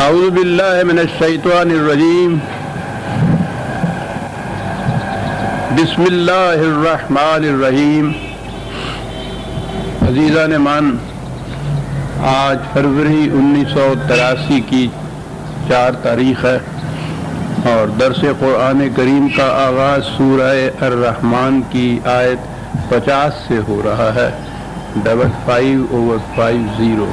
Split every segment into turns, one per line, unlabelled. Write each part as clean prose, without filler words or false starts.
اعوذ باللہ من الشیطان الرجیم بسم اللہ الرحمن الرحیم۔ عزیزان مان، آج فروری 1983 کی 4 تاریخ ہے اور درس قرآن کریم کا آغاز سورہ الرحمن کی آیت 50 سے ہو رہا ہے، 55/50۔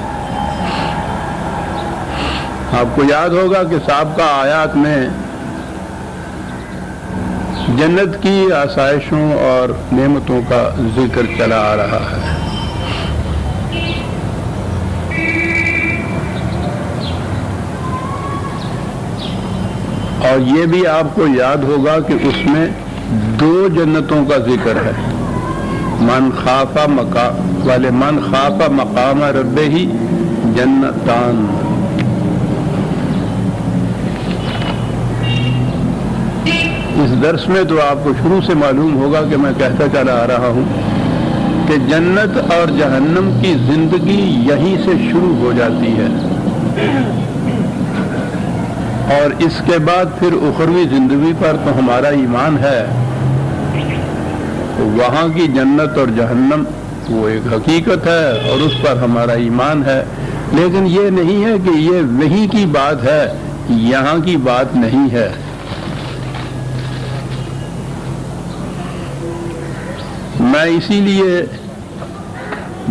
آپ کو یاد ہوگا کہ سابقہ آیات میں جنت کی آسائشوں اور نعمتوں کا ذکر چلا آ رہا ہے۔ اور یہ بھی آپ کو یاد ہوگا کہ اس میں 2 جنتوں کا ذکر ہے، من خاف مقام ربہ جنتان۔ اس درس میں تو آپ کو شروع سے معلوم ہوگا کہ میں کہتا چلا آ رہا ہوں کہ جنت اور جہنم کی زندگی یہیں سے شروع ہو جاتی ہے، اور اس کے بعد پھر اخروی زندگی پر تو ہمارا ایمان ہے۔ وہاں کی جنت اور جہنم وہ ایک حقیقت ہے اور اس پر ہمارا ایمان ہے، لیکن یہ نہیں ہے کہ یہ وہیں کی بات ہے، یہاں کی بات نہیں ہے۔ میں اسی لیے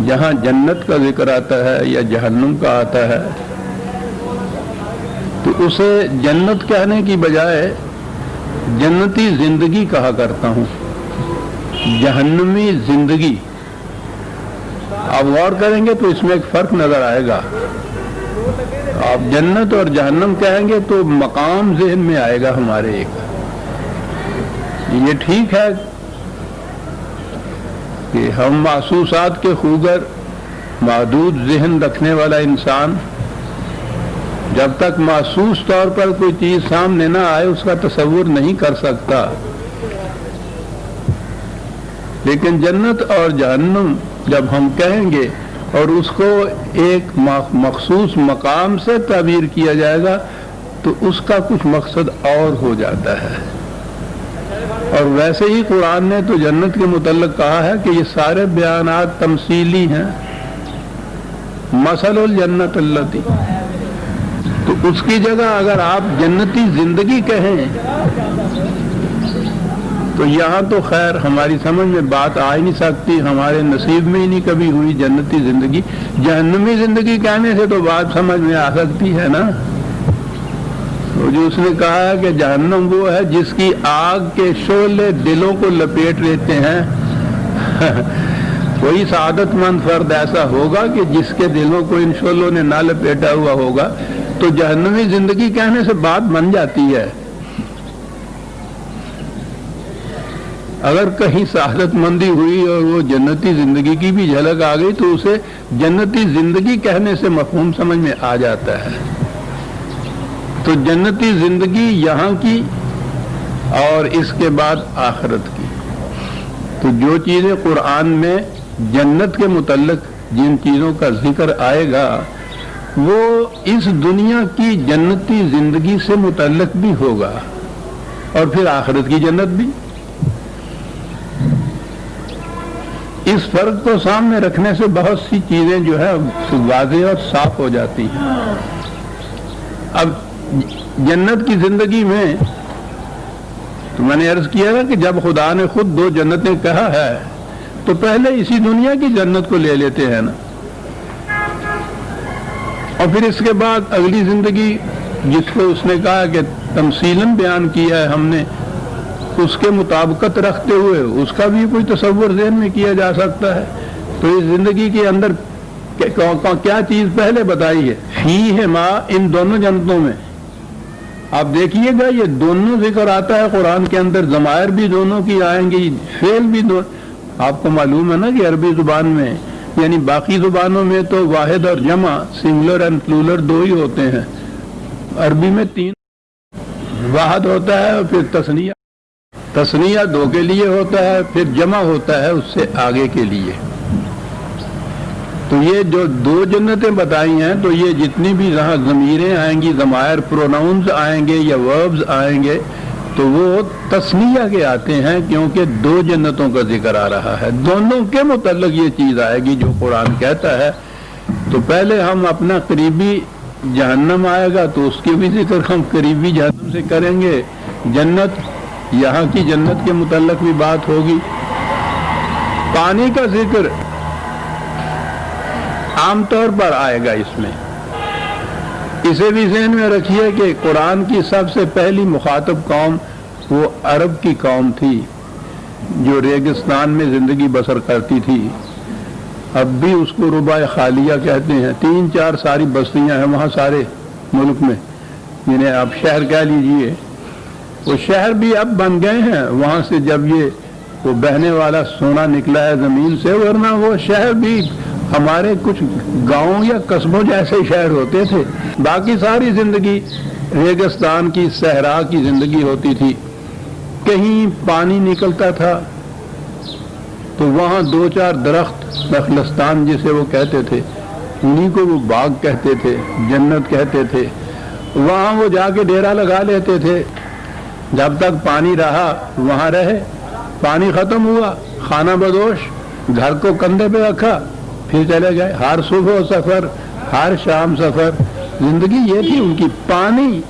جہاں جنت کا ذکر آتا ہے یا جہنم کا آتا ہے تو اسے جنت کہنے کی بجائے جنتی زندگی کہا کرتا ہوں، جہنمی زندگی۔ آپ غور کریں گے تو اس میں ایک فرق نظر آئے گا۔ آپ جنت اور جہنم کہیں گے تو مقام ذہن میں آئے گا ہمارے ایک۔ یہ ٹھیک ہے کہ ہم محسوسات کے خوگر محدود ذہن رکھنے والا انسان جب تک محسوس طور پر کوئی چیز سامنے نہ آئے اس کا تصور نہیں کر سکتا، لیکن جنت اور جہنم جب ہم کہیں گے اور اس کو ایک مخصوص مقام سے تعبیر کیا جائے گا تو اس کا کچھ مقصد اور ہو جاتا ہے۔ اور ویسے ہی قرآن نے تو جنت کے متعلق کہا ہے کہ یہ سارے بیانات تمثیلی ہیں، مثل الجنت التی، تو اس کی جگہ اگر آپ جنتی زندگی کہیں تو یہاں تو خیر ہماری سمجھ میں بات آ ہی نہیں سکتی، ہمارے نصیب میں ہی نہیں کبھی ہوئی جنتی زندگی۔ جہنمی زندگی کہنے سے تو بات سمجھ میں آ سکتی ہے نا۔ جو اس نے کہا ہے کہ جہنم وہ ہے جس کی آگ کے شعلے دلوں کو لپیٹ لیتے ہیں۔ کوئی سعادت مند فرد ایسا ہوگا کہ جس کے دلوں کو ان شعلوں نے نہ لپیٹا ہوا ہوگا، تو جہنمی زندگی کہنے سے بات بن جاتی ہے۔ اگر کہیں سعادت مندی ہوئی اور وہ جنتی زندگی کی بھی جھلک آ گئی تو اسے جنتی زندگی کہنے سے مفہوم سمجھ میں آ جاتا ہے۔ تو جنتی زندگی یہاں کی اور اس کے بعد آخرت کی۔ تو جو چیزیں قرآن میں جنت کے متعلق جن چیزوں کا ذکر آئے گا وہ اس دنیا کی جنتی زندگی سے متعلق بھی ہوگا اور پھر آخرت کی جنت بھی۔ اس فرق کو سامنے رکھنے سے بہت سی چیزیں جو ہے واضح اور صاف ہو جاتی ہیں۔ اب جنت کی زندگی میں تو میں نے عرض کیا نا کہ جب خدا نے خود 2 جنتیں کہا ہے تو پہلے اسی دنیا کی جنت کو لے لیتے ہیں نا، اور پھر اس کے بعد اگلی زندگی جس کو اس نے کہا کہ تمثیلاً بیان کیا ہے ہم نے، اس کے مطابقت رکھتے ہوئے اس کا بھی کوئی تصور ذہن میں کیا جا سکتا ہے۔ تو اس زندگی کے اندر کیا چیز پہلے بتائی ہے؟ فیہما، ان دونوں جنتوں میں آپ دیکھیے گا یہ دونوں ذکر آتا ہے قرآن کے اندر، ضمائر بھی دونوں کی آئیں گی، فعل بھی آپ کو معلوم ہے نا کہ عربی زبان میں یعنی باقی زبانوں میں تو واحد اور جمع، سنگولر اینڈ پلورل 2 ہی ہوتے ہیں، عربی میں 3، واحد ہوتا ہے اور پھر تثنیہ 2 کے لیے ہوتا ہے، پھر جمع ہوتا ہے اس سے آگے کے لیے۔ تو یہ جو دو جنتیں بتائی ہیں تو یہ جتنی بھی جہاں ضمیریں آئیں گی، ضمائر پروناؤنز آئیں گے یا وربز آئیں گے تو وہ تسنیہ کے آتے ہیں، کیونکہ دو جنتوں کا ذکر آ رہا ہے، دونوں کے متعلق یہ چیز آئے گی جو قرآن کہتا ہے۔ تو پہلے ہم اپنا قریبی جہنم آئے گا تو اس کی بھی ذکر ہم قریبی جہنم سے کریں گے، جنت یہاں کی جنت کے متعلق بھی بات ہوگی۔ پانی کا ذکر عام طور پر آئے گا اس میں، اسے بھی ذہن میں رکھیے کہ قرآن کی سب سے پہلی مخاطب قوم وہ عرب کی قوم تھی جو ریگستان میں زندگی بسر کرتی تھی۔ اب بھی اس کو ربع خالیہ کہتے ہیں، 3-4 ساری بستیاں ہیں وہاں سارے ملک میں، جنہیں آپ شہر کہہ لیجئے۔ وہ شہر بھی اب بن گئے ہیں وہاں سے جب یہ وہ بہنے والا سونا نکلا ہے زمین سے، ورنہ وہ شہر بھی ہمارے کچھ گاؤں یا قصبوں جیسے شہر ہوتے تھے۔ باقی ساری زندگی ریگستان کی، صحرا کی زندگی ہوتی تھی۔ کہیں پانی نکلتا تھا تو وہاں 2-4 درخت، نخلستان جسے وہ کہتے تھے، انہیں کو وہ باغ کہتے تھے، جنت کہتے تھے، وہاں وہ جا کے ڈیرا لگا لیتے تھے۔ جب تک پانی رہا وہاں رہے، پانی ختم ہوا خانہ بدوش، گھر کو کندھے پہ رکھا، پھر چلے گئے۔ ہر صبح سفر، ہر شام سفر، زندگی یہ تھی ان کی۔ پانی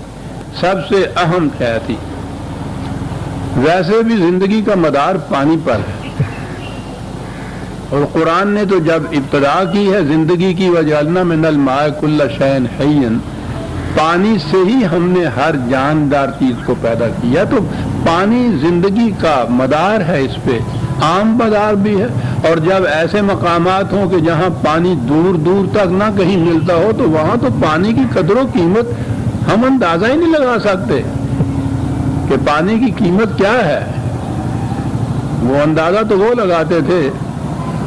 سب سے اہم ہے تھی۔ ویسے بھی زندگی کا مدار پانی پر ہے، اور قرآن نے تو جب ابتدا کی ہے زندگی کی، وَجَعَلْنَا مِنَ الْمَاءِ كُلَّ شَيْءٍ حَيٍّ، پانی سے ہی ہم نے ہر جاندار چیز کو پیدا کیا۔ تو پانی زندگی کا مدار ہے، اس پہ عام مدار بھی ہے۔ اور جب ایسے مقامات ہوں کہ جہاں پانی دور دور تک نہ کہیں ملتا ہو تو وہاں تو پانی کی قدر و قیمت ہم اندازہ ہی نہیں لگا سکتے کہ پانی کی قیمت کیا ہے۔ وہ اندازہ تو وہ لگاتے تھے،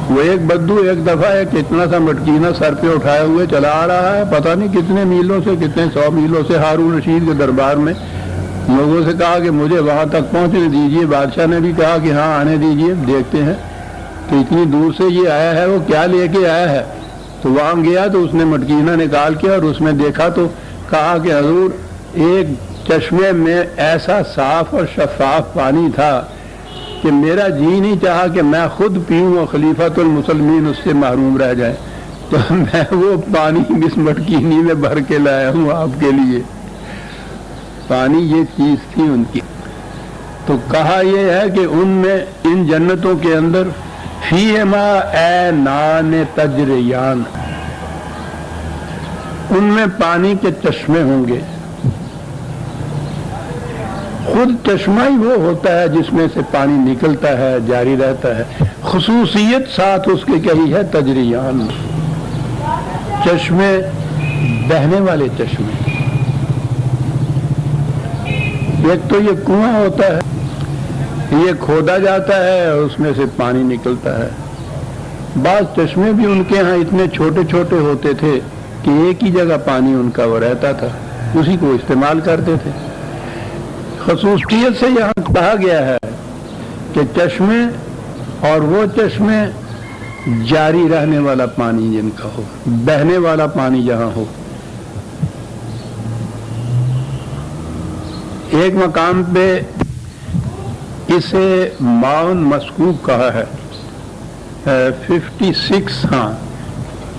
وہ ایک بدو ایک دفعہ ایک اتنا سا مٹکینہ سر پہ اٹھائے ہوئے چلا آ رہا ہے، پتہ نہیں کتنے میلوں سے، کتنے 100 میلوں سے، ہارون رشید کے دربار میں۔ لوگوں سے کہا کہ مجھے وہاں تک پہنچنے دیجئے، بادشاہ نے بھی کہا کہ ہاں آنے دیجئے، دیکھتے ہیں کہ اتنی دور سے یہ آیا ہے، وہ کیا لے کے آیا ہے۔ تو وہاں گیا تو اس نے مٹکینہ نکال کے اور اس میں دیکھا تو کہا کہ حضور ایک چشمے میں ایسا صاف اور شفاف پانی تھا کہ میرا جی نہیں چاہا کہ میں خود پیوں اور خلیفۃ المسلمین اس سے محروم رہ جائے، تو میں وہ پانی اس مٹکینی میں بھر کے لایا ہوں آپ کے لیے۔ پانی یہ چیز تھی ان کی۔ تو کہا یہ ہے کہ ان میں، ان جنتوں کے اندر، فیہما عینان تجریان، ان میں پانی کے چشمے ہوں گے۔ خود چشمہ ہی وہ ہوتا ہے جس میں سے پانی نکلتا ہے، جاری رہتا ہے۔ خصوصیت ساتھ اس کے کہی ہے تجریان، چشمے، بہنے والے چشمے۔ ایک تو یہ کنواں ہوتا ہے، یہ کھودا جاتا ہے اور اس میں سے پانی نکلتا ہے۔ بعض چشمے بھی ان کے ہاں اتنے چھوٹے چھوٹے ہوتے تھے کہ ایک ہی جگہ پانی ان کا وہ رہتا تھا، اسی کو استعمال کرتے تھے۔ خصوصیت سے یہاں کہا گیا ہے کہ چشمے، اور وہ چشمے جاری رہنے والا پانی جن کا ہو، بہنے والا پانی جہاں ہو۔ ایک مقام پہ اسے معاون مسکوب کہا ہے، 56 ہاں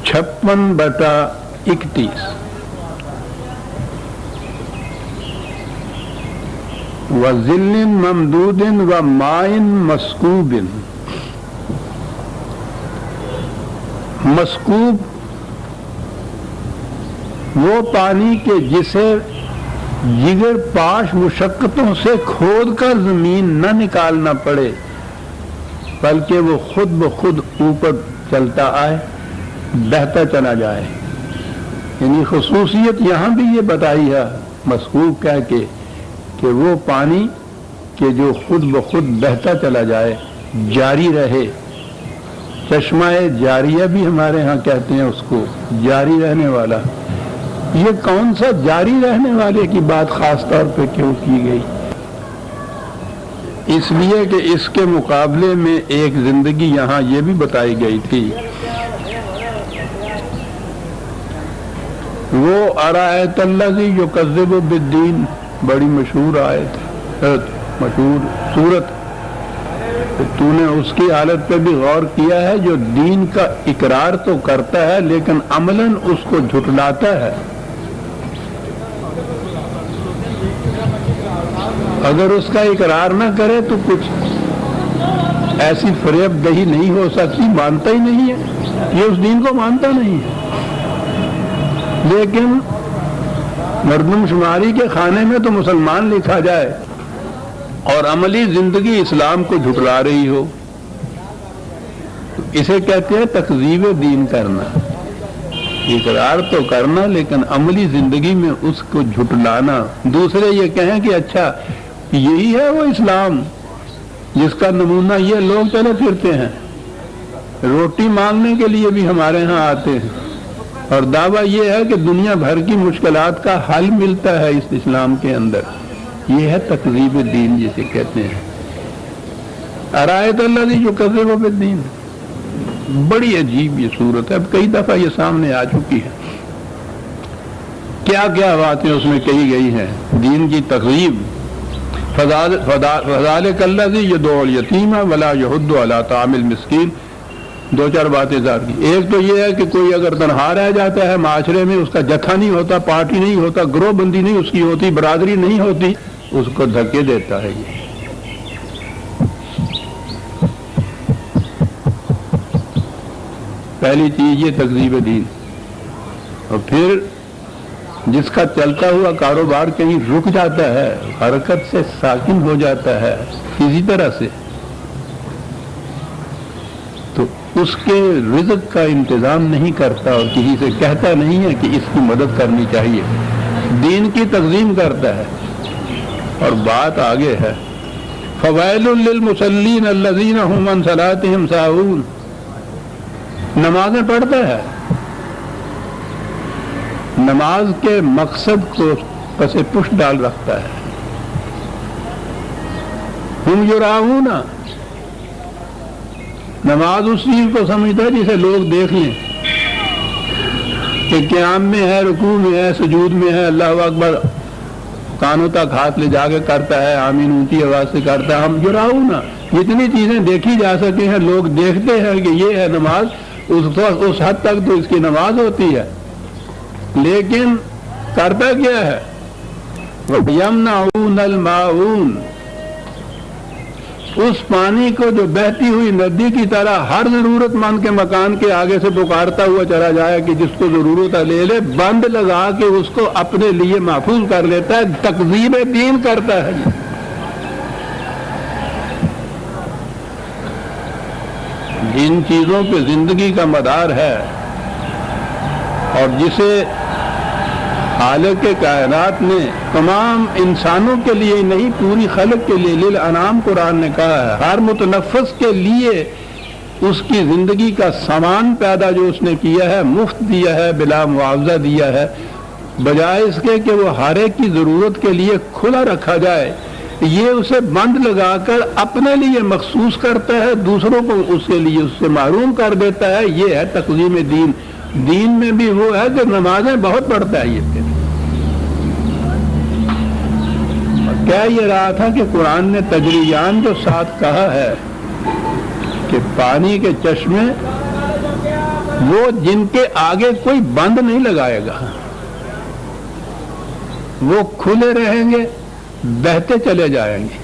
56/31، وَظِلٍّ مَمْدُودٍ وَمَاءٍ مَسْكُوبٍ۔ مسکوب وہ پانی کے جسے جگر پاش مشقتوں سے کھود کر زمین نہ نکالنا پڑے، بلکہ وہ خود بخود اوپر چلتا آئے، بہتا چلا جائے۔ یعنی خصوصیت یہاں بھی یہ بتائی ہے مسکوب کہہ کے کہ وہ پانی کہ جو خود بخود بہتا چلا جائے، جاری رہے۔ چشمہ جاریہ بھی ہمارے ہاں کہتے ہیں اس کو، جاری رہنے والا۔ یہ کون سا جاری رہنے والے کی بات خاص طور پہ کیوں کی گئی؟ اس لیے کہ اس کے مقابلے میں ایک زندگی یہاں یہ بھی بتائی گئی تھی وہ ارائیت الذی یکذب بالدین بڑی مشہور آیت ہے، مشہور صورت، تو نے اس کی حالت پہ بھی غور کیا ہے جو دین کا اقرار تو کرتا ہے لیکن عملاً اس کو جھٹلاتا ہے؟ اگر اس کا اقرار نہ کرے تو کچھ ایسی فریب دہی نہیں ہو سکتی، مانتا ہی نہیں ہے، یہ اس دین کو مانتا نہیں ہے، لیکن مردم شماری کے خانے میں تو مسلمان لکھا جائے اور عملی زندگی اسلام کو جھٹلا رہی ہو، اسے کہتے ہیں تکذیب دین کرنا، اقرار تو کرنا لیکن عملی زندگی میں اس کو جھٹلانا۔ دوسرے یہ کہیں کہ اچھا یہی ہے وہ اسلام جس کا نمونہ یہ لوگ چلے پھرتے ہیں، روٹی مانگنے کے لیے بھی ہمارے ہاں آتے ہیں اور دعویٰ یہ ہے کہ دنیا بھر کی مشکلات کا حل ملتا ہے اس اسلام کے اندر۔ یہ ہے تکذیب دین جسے کہتے ہیں۔ ارائیت الذی یکذب بالدین، بڑی عجیب یہ صورت ہے، اب کئی دفعہ یہ سامنے آ چکی ہے، کیا کیا باتیں اس میں کہی گئی ہیں دین کی تکذیب۔ فذلک الذی یدعو الیتیم ولا یحض علی طعام المسکین، دو چار باتیں ذکر کی۔ ایک تو یہ ہے کہ کوئی اگر تنہا رہ جاتا ہے معاشرے میں، اس کا جتھا نہیں ہوتا، پارٹی نہیں ہوتا، گروہ بندی نہیں اس کی ہوتی، برادری نہیں ہوتی، اس کو دھکے دیتا ہے۔ یہ پہلی چیز یہ تکذیب دین۔ اور پھر جس کا چلتا ہوا کاروبار کہیں رک جاتا ہے، حرکت سے ساکن ہو جاتا ہے کسی طرح سے، تو اس کے رزق کا انتظام نہیں کرتا اور کسی سے کہتا نہیں ہے کہ اس کی مدد کرنی چاہیے، دین کی تقسیم کرتا ہے۔ اور بات آگے ہے، فویل للمصلین الذین هم عن صلاتهم ساہون، نمازیں پڑھتا ہے، نماز کے مقصد کو پس پش ڈال رکھتا ہے، ہم یراؤون، نماز اس چیز کو سمجھتا ہے جسے لوگ دیکھ لیں کہ قیام میں ہے، رکوع میں ہے، سجود میں ہے، اللہ اکبر کانوں تک ہاتھ لے جا کے کرتا ہے، آمین اونچی آواز سے کرتا ہے، ہم یراؤون، جتنی چیزیں دیکھی جا سکے ہیں لوگ دیکھتے ہیں کہ یہ ہے نماز، اس حد تک تو اس کی نماز ہوتی ہے، لیکن کرتا کیا ہے؟ یمنعون الماعون، اس پانی کو جو بہتی ہوئی ندی کی طرح ہر ضرورت مند کے مکان کے آگے سے پکارتا ہوا چلا جائے کہ جس کو ضرورت ہے لے لے، بند لگا کے اس کو اپنے لیے محفوظ کر لیتا ہے، تکذیب دین کرتا ہے۔ جن چیزوں پہ زندگی کا مدار ہے اور جسے خالق کائنات نے تمام انسانوں کے لیے نہیں پوری خلق کے لیے، للانام قرآن نے کہا ہے، ہر متنفس کے لیے اس کی زندگی کا سامان پیدا جو اس نے کیا ہے، مفت دیا ہے، بلا معاوضہ دیا ہے، بجائے اس کے کہ وہ ہر ایک کی ضرورت کے لیے کھلا رکھا جائے، یہ اسے بند لگا کر اپنے لیے مخصوص کرتا ہے، دوسروں کو اس کے لیے اس سے محروم کر دیتا ہے۔ یہ ہے تقسیم دین۔ دین میں بھی وہ ہے کہ نمازیں بہت پڑھتا ہے، یہ پھر کہہ یہ رہا تھا کہ قرآن نے تجریان جو ساتھ کہا ہے کہ پانی کے چشمے وہ جن کے آگے کوئی بند نہیں لگائے گا، وہ کھلے رہیں گے، بہتے چلے جائیں گے،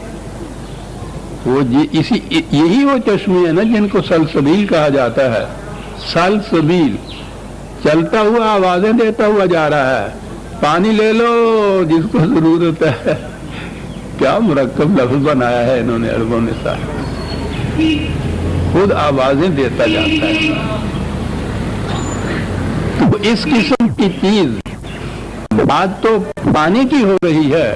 وہ یہی وہ چشمے ہیں نا جن کو سلسبیل کہا جاتا ہے۔ سلسبیل چلتا ہوا آوازیں دیتا ہوا جا رہا ہے، پانی لے لو جس کو ضرورت ہے۔ کیا مرکب لفظ بنایا ہے انہوں نے عربوں نے، صاحب خود آوازیں دیتا جاتا ہے۔ تو اس قسم کی چیز بات تو پانی کی ہو رہی ہے،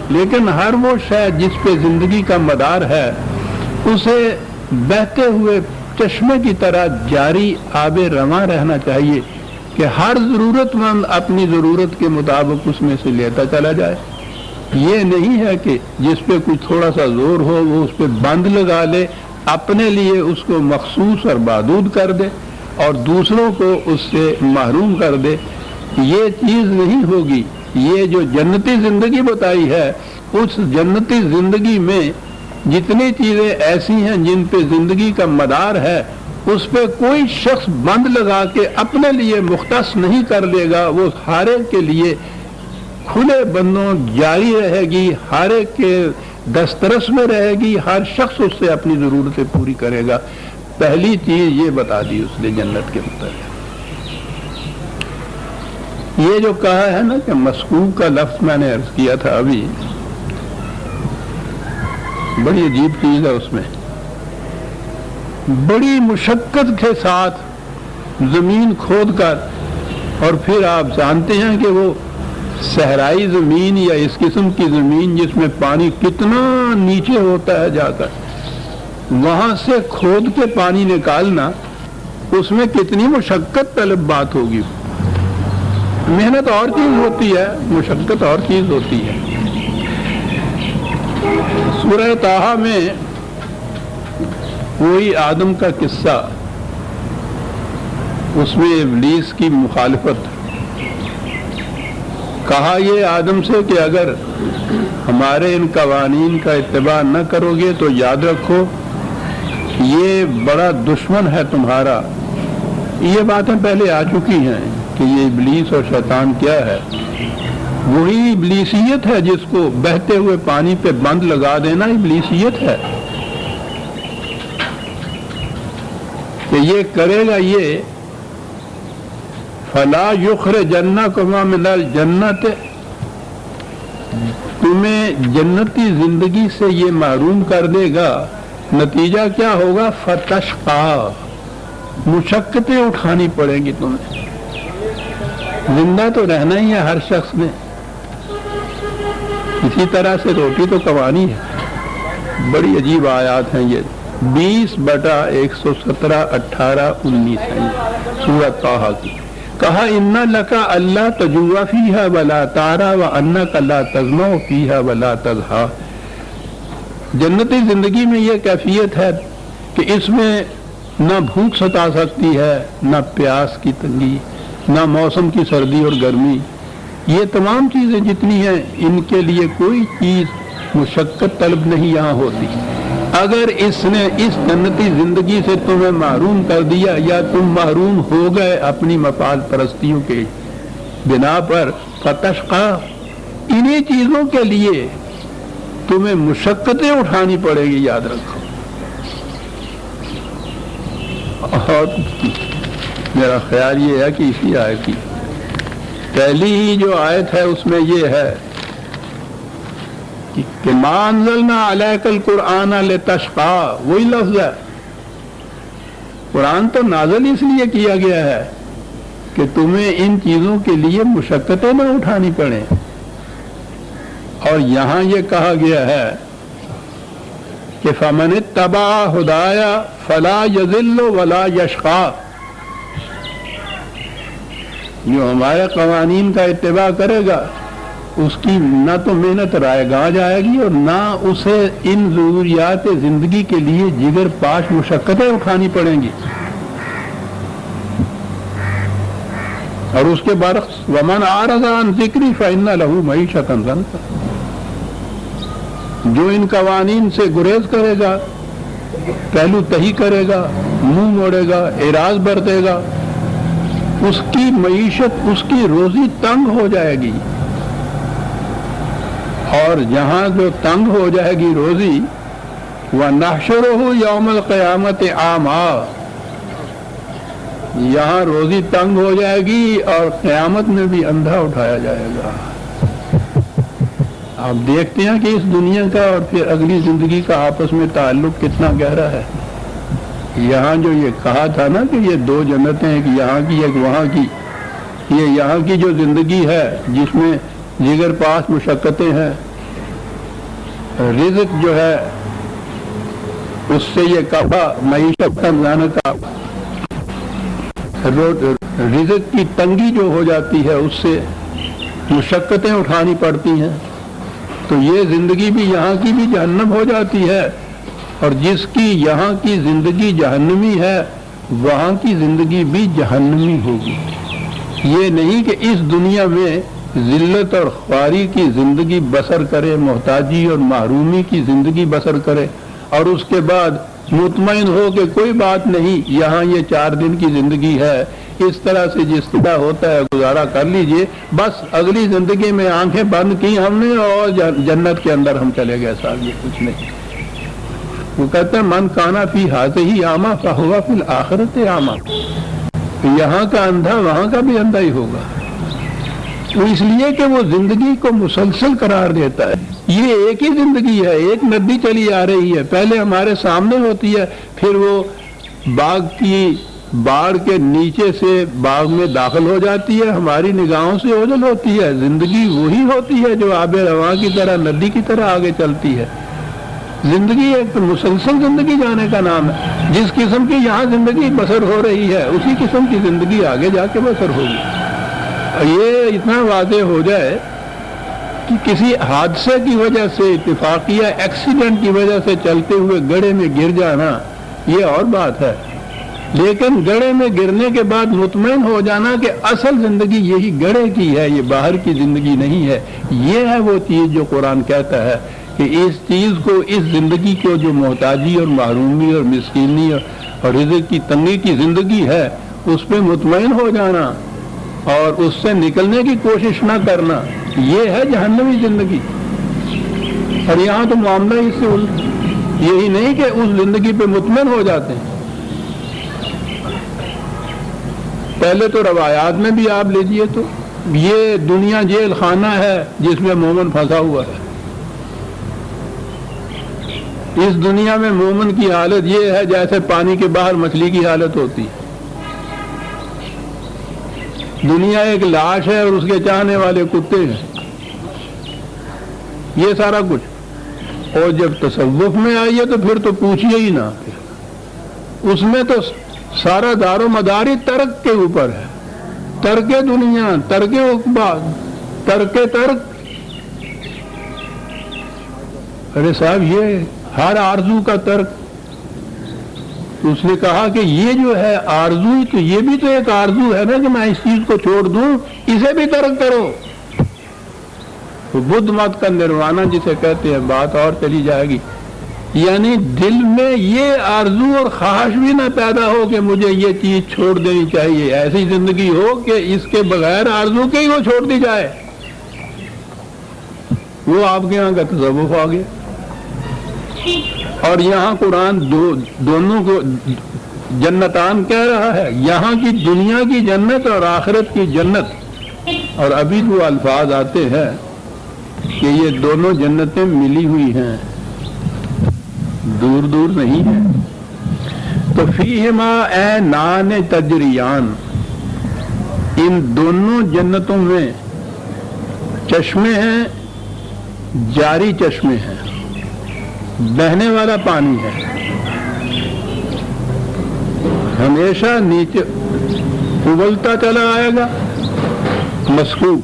لیکن ہر وہ شے جس پہ زندگی کا مدار ہے اسے بہتے ہوئے چشمے کی طرح جاری آب رواں رہنا چاہیے کہ ہر ضرورت مند اپنی ضرورت کے مطابق اس میں سے لیتا چلا جائے۔ یہ نہیں ہے کہ جس پہ کوئی تھوڑا سا زور ہو وہ اس پہ بند لگا لے، اپنے لیے اس کو مخصوص اور محدود کر دے اور دوسروں کو اس سے محروم کر دے۔ یہ چیز نہیں ہوگی. یہ جو جنتی زندگی بتائی ہے، اس جنتی زندگی میں جتنی چیزیں ایسی ہیں جن پہ زندگی کا مدار ہے، اس پہ کوئی شخص بند لگا کے اپنے لیے مختص نہیں کر لے گا. وہ ہر ایک کے لیے کھلے بندوں جاری رہے گی، ہر ایک کے دسترس میں رہے گی، ہر شخص اس سے اپنی ضرورتیں پوری کرے گا. پہلی چیز یہ بتا دی اس نے جنت کے متعلق. یہ جو کہا ہے نا کہ مسکوب کا لفظ میں نے عرض کیا تھا ابھی، بڑی عجیب چیز ہے. اس میں بڑی مشقت کے ساتھ زمین کھود کر، اور پھر آپ جانتے ہیں کہ وہ صحرائی زمین یا اس قسم کی زمین جس میں پانی کتنا نیچے ہوتا ہے، جا کر وہاں سے کھود کے پانی نکالنا، اس میں کتنی مشقت طلب بات ہوگی. محنت اور چیز ہوتی ہے، مشقت اور چیز ہوتی ہے. سورہ طٰہٰ میں وہی آدم کا قصہ، اس میں ابلیس کی مخالفت. کہا یہ آدم سے کہ اگر ہمارے ان قوانین کا اتباع نہ کرو گے تو یاد رکھو یہ بڑا دشمن ہے تمہارا. یہ باتیں پہلے آ چکی ہیں کہ یہ ابلیس اور شیطان کیا ہے. وہی ابلیسیت ہے جس کو بہتے ہوئے پانی پہ بند لگا دینا ابلیسیت ہے. کہ یہ کرے گا یہ فلا یخرجنکما من الجنت، تمہیں جنتی زندگی سے یہ محروم کر دے گا. نتیجہ کیا ہوگا؟ فتشقا، مشقتیں اٹھانی پڑیں گی تمہیں. زندہ تو رہنا ہی ہے ہر شخص نے، اسی طرح سے روٹی تو کمانی ہے. بڑی عجیب آیات ہیں یہ، 20/117 18 19 ہیں سورۃ طٰہٰ کی. کہا ان لکا اللہ تجوع فیہا ولا تعرا وانک لا تظمأ فیہا ولا تضحیٰ. جنتی زندگی میں یہ کیفیت ہے کہ اس میں نہ بھوک ستا سکتی ہے، نہ پیاس کی تنگی، نہ موسم کی سردی اور گرمی. یہ تمام چیزیں جتنی ہیں ان کے لیے کوئی چیز مشقت طلب نہیں یہاں ہوتی. اگر اس نے اس جنتی زندگی سے تمہیں محروم کر دیا یا تم محروم ہو گئے اپنی مفاد پرستیوں کے بنا پر، فتشقا، انہی چیزوں کے لیے تمہیں مشقتیں اٹھانی پڑے گی، یاد رکھو. اور میرا خیال یہ ہے کہ اسی آیت کی پہلی ہی جو آیت ہے اس میں یہ ہے کہ ما انزلنا علیک القرآن لتشقا. وہی لفظ ہے، قرآن تو نازل اس لیے کیا گیا ہے کہ تمہیں ان چیزوں کے لیے مشقتیں نہ اٹھانی پڑیں. اور یہاں یہ کہا گیا ہے کہ فمن اتبع ہدایا فلا یضل ولا یشقا. جو ہمارے قوانین کا اتباع کرے گا اس کی نہ تو محنت رائے گاہ جائے گی اور نہ اسے ان ضروریات زندگی کے لیے جگر پاش مشقتیں اٹھانی پڑیں گی. اور اس کے برعکس ومن اعرض عن ذکری فإن له معیشۃ ضنکا. جو ان قوانین سے گریز کرے گا، پہلو تہی کرے گا، منہ موڑے گا، اعراض برتے گا، اس کی معیشت، اس کی روزی تنگ ہو جائے گی. اور جہاں جو تنگ ہو جائے گی روزی، وَنَحْشُرُهُ يَوْمَ الْقِيَامَةِ أَعْمَىٰ، یہاں روزی تنگ ہو جائے گی اور قیامت میں بھی اندھا اٹھایا جائے گا. آپ دیکھتے ہیں کہ اس دنیا کا اور پھر اگلی زندگی کا آپس میں تعلق کتنا گہرا ہے. یہاں جو یہ کہا تھا نا کہ یہ دو جنتیں، ایک یہاں کی ایک وہاں کی، یہ یہاں کی جو زندگی ہے جس میں جگر پاس مشقتیں ہیں، رزق جو ہے اس سے یہ کہا معیشت کا ضنکا، رزق کی تنگی جو ہو جاتی ہے اس سے مشقتیں اٹھانی پڑتی ہیں. تو یہ زندگی بھی یہاں کی بھی جہنم ہو جاتی ہے، اور جس کی یہاں کی زندگی جہنمی ہے وہاں کی زندگی بھی جہنمی ہوگی. یہ نہیں کہ اس دنیا میں ذلت اور خواری کی زندگی بسر کرے، محتاجی اور محرومی کی زندگی بسر کرے، اور اس کے بعد مطمئن ہو کہ کوئی بات نہیں، یہاں یہ 4 دن کی زندگی ہے، اس طرح سے جس طرح ہوتا ہے گزارا کر لیجئے، بس اگلی زندگی میں آنکھیں بند کی ہم نے اور جنت کے اندر ہم چلے گئے صاحب، یہ کچھ نہیں۔ وہ کہتے ہیں من کانا فی ہذہ اعمی فہو فی الآخرۃ اعمی، یہاں کا اندھا وہاں کا بھی اندھا ہی ہوگا۔ وہ اس لیے کہ وہ زندگی کو مسلسل قرار دیتا ہے۔ یہ ایک ہی زندگی ہے، ایک ندی چلی آ رہی ہے، پہلے ہمارے سامنے ہوتی ہے، پھر وہ باغ کی باڑ کے نیچے سے باغ میں داخل ہو جاتی ہے، ہماری نگاہوں سے اوجھل ہوتی ہے۔ زندگی وہی ہوتی ہے جو آب رواں کی طرح ندی کی طرح آگے چلتی ہے۔ زندگی ایک مسلسل زندگی جانے کا نام ہے۔ جس قسم کی یہاں زندگی بسر ہو رہی ہے اسی قسم کی زندگی آگے جا کے بسر ہوگی۔ اور یہ اتنا واضح ہو جائے کہ کسی حادثے کی وجہ سے، اتفاقیہ ایکسیڈنٹ کی وجہ سے چلتے ہوئے گڑھے میں گر جانا یہ اور بات ہے، لیکن گڑھے میں گرنے کے بعد مطمئن ہو جانا کہ اصل زندگی یہی گڑھے کی ہے، یہ باہر کی زندگی نہیں ہے، یہ ہے وہ چیز جو قرآن کہتا ہے کہ اس چیز کو، اس زندگی کو جو محتاجی اور محرومی اور مسکینی اور رزق کی تنگی کی زندگی ہے اس پہ مطمئن ہو جانا اور اس سے نکلنے کی کوشش نہ کرنا، یہ ہے جہنمی زندگی۔ اور یہاں تو معاملہ اس سے یہی نہیں کہ اس زندگی پہ مطمئن ہو جاتے ہیں۔ پہلے تو روایات میں بھی آپ لیجئے تو یہ دنیا جیل خانہ ہے جس میں مومن پھنسا ہوا ہے۔ اس دنیا میں مومن کی حالت یہ ہے جیسے پانی کے باہر مچھلی کی حالت ہوتی ہے۔ دنیا ایک لاش ہے اور اس کے چاہنے والے کتے ہیں، یہ سارا کچھ۔ اور جب تصوف میں آئیے تو پھر تو پوچھئے ہی نہ، اس میں تو سارا دار و مدار ترک کے اوپر ہے، ترک دنیا، ترک عقبہ، ترک ترک۔ ارے صاحب یہ ہر آرزو کا ترک۔ اس نے کہا کہ یہ جو ہے آرزو، تو یہ بھی تو ایک آرزو ہے نا کہ میں اس چیز کو چھوڑ دوں، اسے بھی ترک کرو۔ بدھ مت کا نروانہ جسے کہتے ہیں، بات اور چلی جائے گی، یعنی دل میں یہ آرزو اور خواہش بھی نہ پیدا ہو کہ مجھے یہ چیز چھوڑ دینی چاہیے، ایسی زندگی ہو کہ اس کے بغیر آرزو کے ہی وہ چھوڑ دی جائے۔ وہ آپ کے یہاں کا تصوف آ گیا۔ اور یہاں قرآن دونوں کو جنتان کہہ رہا ہے، یہاں کی دنیا کی جنت اور آخرت کی جنت۔ اور ابھی وہ الفاظ آتے ہیں کہ یہ دونوں جنتیں ملی ہوئی ہیں، دور دور نہیں ہیں۔ تو فیہما عینان تجریان، ان دونوں جنتوں میں چشمے ہیں، جاری چشمے ہیں، بہنے والا پانی ہے، ہمیشہ نیچے ابلتا چلا آئے گا، مسکوب،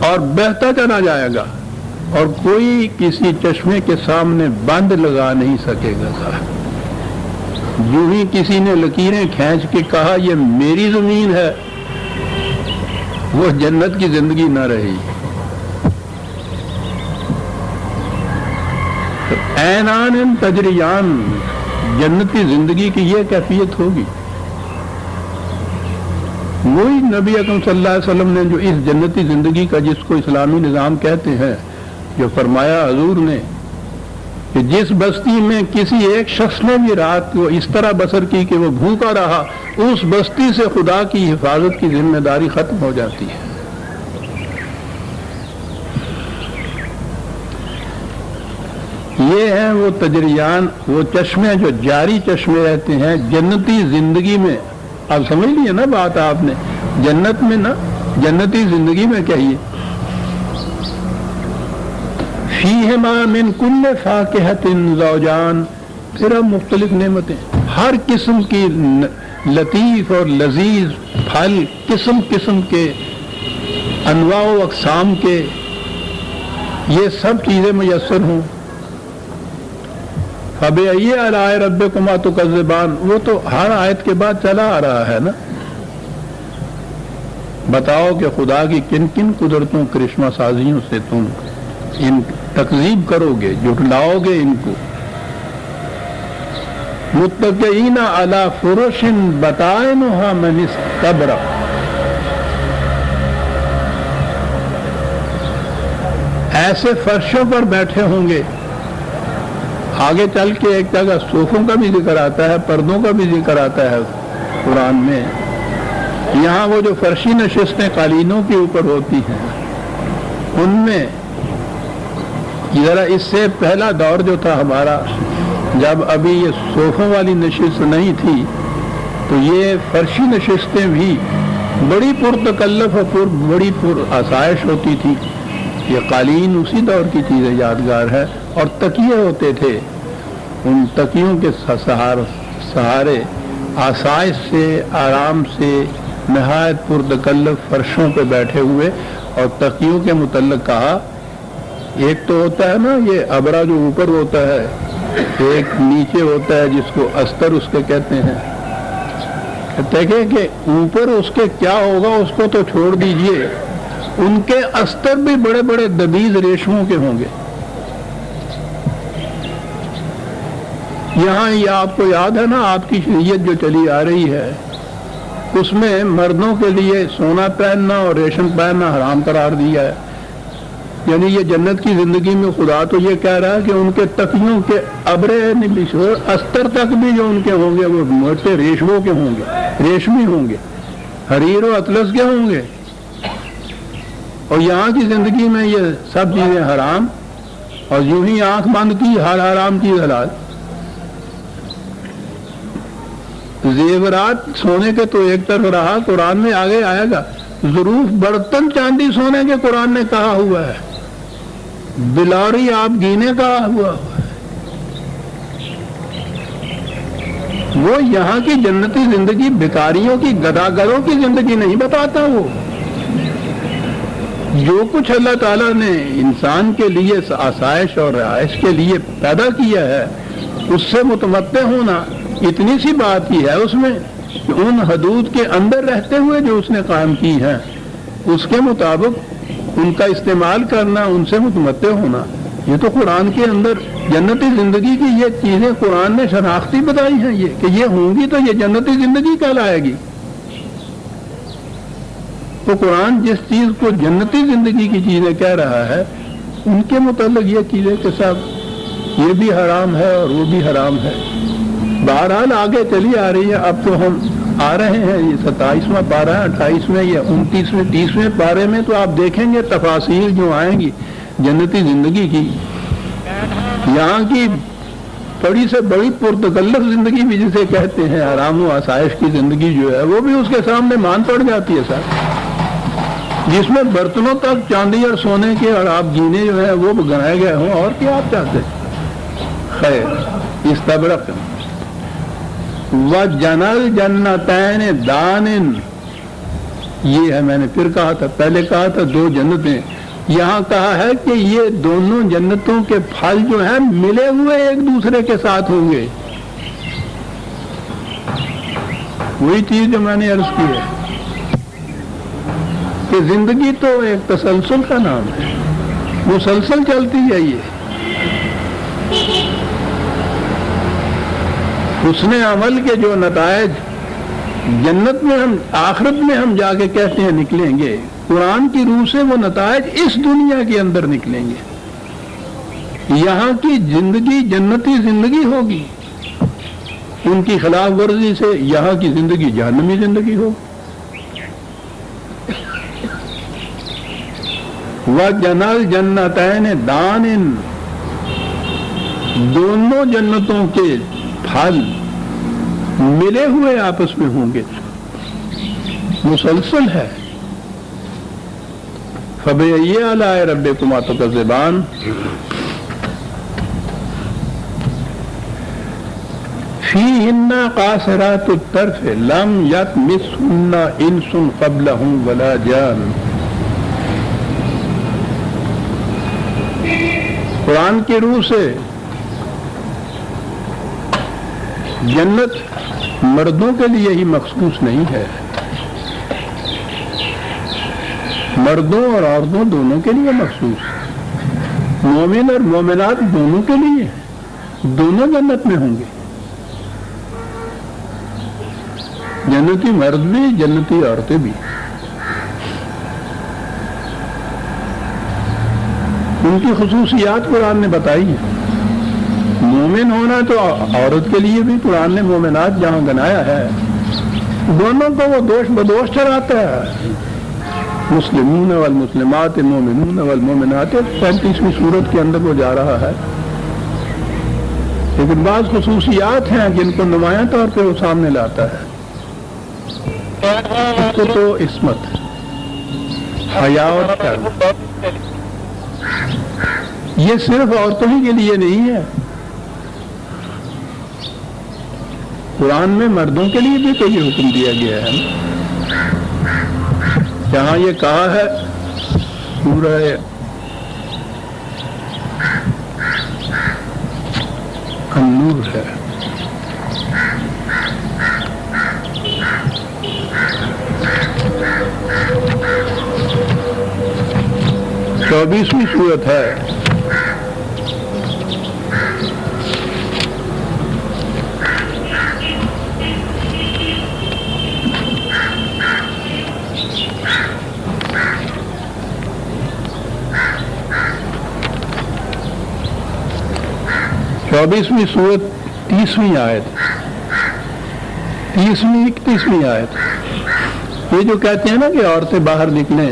اور بہتا چلا جائے گا، اور کوئی کسی چشمے کے سامنے بند لگا نہیں سکے گا صاحب۔ یوں ہی کسی نے لکیریں کھینچ کے کہا یہ میری زمین ہے، وہ جنت کی زندگی نہ رہی۔ عینان تجریان، جنتی زندگی کی یہ کیفیت ہوگی۔ وہی نبی اکرم صلی اللہ علیہ وسلم نے جو اس جنتی زندگی کا، جس کو اسلامی نظام کہتے ہیں، جو فرمایا حضور نے کہ جس بستی میں کسی ایک شخص نے بھی رات کو اس طرح بسر کی کہ وہ بھوکا رہا، اس بستی سے خدا کی حفاظت کی ذمہ داری ختم ہو جاتی ہے۔ یہ ہیں وہ تجریان، وہ چشمے جو جاری چشمے رہتے ہیں جنتی زندگی میں۔ آپ سمجھ لیے نا بات آپ نے، جنت میں نا، جنتی زندگی میں کہیے، فیہما من کل فاکہۃ زوجان، پھر اب مختلف نعمتیں، ہر قسم کی لطیف اور لذیذ پھل، قسم قسم کے، انواع و اقسام کے، یہ سب چیزیں میسر ہوں۔ فَبِأَيِّ آلَاءِ رَبِّكُمَا تُكَذِّبَانِ، وہ تو ہر آیت کے بعد چلا آ رہا ہے نا۔ بتاؤ کہ خدا کی کن کن قدرتوں کرشمہ سازیوں سے تم ان تکذیب کرو گے، جھٹلاؤ گے ان کو. متکئین علی فرش بطائنھا من استبرق، ایسے فرشوں پر بیٹھے ہوں گے. آگے چل کے ایک جگہ صوفوں کا بھی ذکر آتا ہے، پردوں کا بھی ذکر آتا ہے قرآن میں. یہاں وہ جو فرشی نشستیں قالینوں کے اوپر ہوتی ہیں، ان میں ذرا اس سے پہلا دور جو تھا ہمارا، جب ابھی یہ صوفوں والی نشست نہیں تھی، تو یہ فرشی نشستیں بھی بڑی پرتکلف اور بڑی پر آسائش ہوتی تھی. یہ قالین اسی دور کی چیز یادگار ہے. اور تکیے ہوتے تھے، ان تکیوں کے سہارے آسائش سے، آرام سے، نہایت پرتکلف فرشوں پہ بیٹھے ہوئے. اور تکیوں کے متعلق کہا، ایک تو ہوتا ہے نا یہ ابرا جو اوپر ہوتا ہے، ایک نیچے ہوتا ہے جس کو استر اس کے کہتے ہیں. دیکھیں کہ اوپر اس کے کیا ہوگا اس کو تو چھوڑ دیجئے، ان کے استر بھی بڑے بڑے دبیز ریشموں کے ہوں گے. یہاں یہ آپ کو یاد ہے نا، آپ کی شریعت جو چلی آ رہی ہے اس میں مردوں کے لیے سونا پہننا اور ریشم پہننا حرام قرار دیا ہے. یعنی یہ جنت کی زندگی میں خدا تو یہ کہہ رہا ہے کہ ان کے تکیوں کے ابرے استر تک بھی جو ان کے ہوں گے وہ موٹے ریشموں کے ہوں گے، ریشمی ہوں گے، حریر و اطلس کے ہوں گے. اور یہاں کی زندگی میں یہ سب چیزیں حرام، اور یوں ہی آنکھ بند کی ہر حرام چیز حلال. زیورات سونے کے تو ایک طرف رہا، قرآن میں آگے آئے گا ظروف برتن چاندی سونے کے قرآن نے کہا ہوا ہے، بلاری آپ گینے کہا ہوا ہے. وہ یہاں کی جنتی زندگی بھکاریوں کی، گداگروں کی زندگی نہیں بتاتا. وہ جو کچھ اللہ تعالیٰ نے انسان کے لیے آسائش اور رہائش کے لیے پیدا کیا ہے، اس سے متمتع ہونا اتنی سی بات ہی ہے اس میں، کہ ان حدود کے اندر رہتے ہوئے جو اس نے قائم کی ہیں اس کے مطابق ان کا استعمال کرنا، ان سے متمتع ہونا. یہ تو قرآن کے اندر جنتی زندگی کی یہ چیزیں قرآن نے شناختی بتائی ہیں، یہ کہ یہ ہوں گی تو یہ جنتی زندگی کہلائے گی. تو قرآن جس چیز کو جنتی زندگی کی چیزیں کہہ رہا ہے، ان کے متعلق یہ چیزیں کہ صاحب یہ بھی حرام ہے اور وہ بھی حرام ہے. بہرحال آگے چلی آ رہی ہے. اب تو ہم آ رہے ہیں یہ 27واں پارہ ہے، 28ویں یا 29ویں 30ویں پارے میں، تو آپ دیکھیں گے تفاصیل جو آئیں گی جنتی زندگی کی. یہاں کی بڑی سے بڑی پرتکلف زندگی بھی جسے کہتے ہیں، آرام و آسائش کی زندگی جو ہے، وہ بھی اس کے سامنے مان پڑ جاتی ہے صاحب، جس میں برتنوں تک چاندی اور سونے کے اور آپ گینے جو ہیں وہ گنائے گئے ہوں. اور کیا آپ چاہتے ہیں؟ خیر، استبرق وَجَنَلْ جَنَّتَيْنِ دَانٍ، یہ ہے میں نے پھر کہا تھا، پہلے کہا تھا دو جنتیں، یہاں کہا ہے کہ یہ دونوں جنتوں کے پھل جو ہیں ملے ہوئے ایک دوسرے کے ساتھ ہوں گے. وہی چیز جو میں نے عرض کی ہے کہ زندگی تو ایک تسلسل کا نام ہے، مسلسل چلتی ہے. یہ حسن عمل کے جو نتائج جنت میں ہم آخرت میں ہم جا کے کہتے ہیں نکلیں گے، قرآن کی روح سے وہ نتائج اس دنیا کے اندر نکلیں گے. یہاں کی زندگی جنتی زندگی ہوگی، ان کی خلاف ورزی سے یہاں کی زندگی جہنمی زندگی ہوگی. وَجَنَلْ جَنَّتَيْنِ دَانٍ، دونوں جنتوں کے پھل ملے ہوئے آپس میں ہوں گے، مسلسل ہے. فَبِأَيِّ آلَاءِ رَبِّكُمَا تُكَذِّبَانِ، فِيهِنَّ قَاصِرَاتُ الطَّرْفِ لَمْ يَطْمِثْهُنَّ إِنسٌ قَبْلَهُمْ وَلَا جَانٌ. قرآن کی روح سے جنت مردوں کے لیے ہی مخصوص نہیں ہے، مردوں اور عورتوں دونوں کے لیے مخصوص، مومن اور مومنات دونوں کے لیے، دونوں جنت میں ہوں گے، جنتی مرد بھی جنتی عورتیں بھی۔ ان کی خصوصیات قرآن نے بتائی ہیں۔ مومن ہونا تو عورت کے لیے بھی قرآن نے مومنات جہاں گنایا ہے، دونوں کو وہ دوش بدوش ٹھہراتا ہے۔ مسلمون والمسلمات مومنون والمومنات 35ویں سورت کے اندر وہ جا رہا ہے، لیکن بعض خصوصیات ہیں جن کو نمایاں طور پہ وہ سامنے لاتا ہے۔ اس کو تو عصمت، حیا اور شرم، یہ صرف عورتوں ہی کے لیے نہیں ہے، قرآن میں مردوں کے لیے بھی تو یہ حکم دیا گیا ہے۔ جہاں یہ کہا ہے سورہ النور ہے، چوبیسویں سورت ہے، چوبیسویں سورت 30ویں آیت، 31ویں آیت۔ یہ جو کہتے ہیں نا کہ عورتیں باہر نکلیں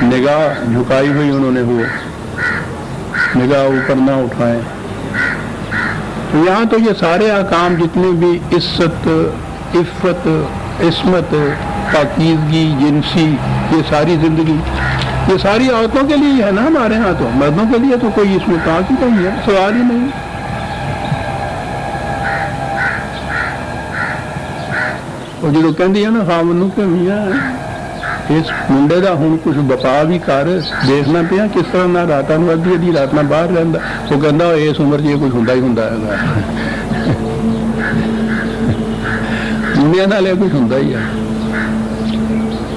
نگاہ جھکائی ہوئی انہوں نے ہو، نگاہ اوپر نہ اٹھائیں، تو یہاں تو یہ سارے احکام جتنے بھی عزت، عفت، عصمت، پاکیزگی، جنسی، یہ ساری زندگی یہ ساری عورتوں کے لیے ہے نا ہمارے ہاں، تو مردوں کے لیے تو کوئی اس میں کہاں کی نہیں ہے، سوال ہی نہیں۔ اور جو کہندی ہے نا خامنوں کے میاں اس منڈے دا ہوں کچھ بقا بھی کر دیکھنا پیا کس طرح نہ راتاں نوں ادھی ادھی رات نہ باہر رہندا، وہ کہندا اس عمر 'ਚ کچھ ہوندا ہی ہوندا ہے، دنیا نال کچھ ہوندا ہی ہے۔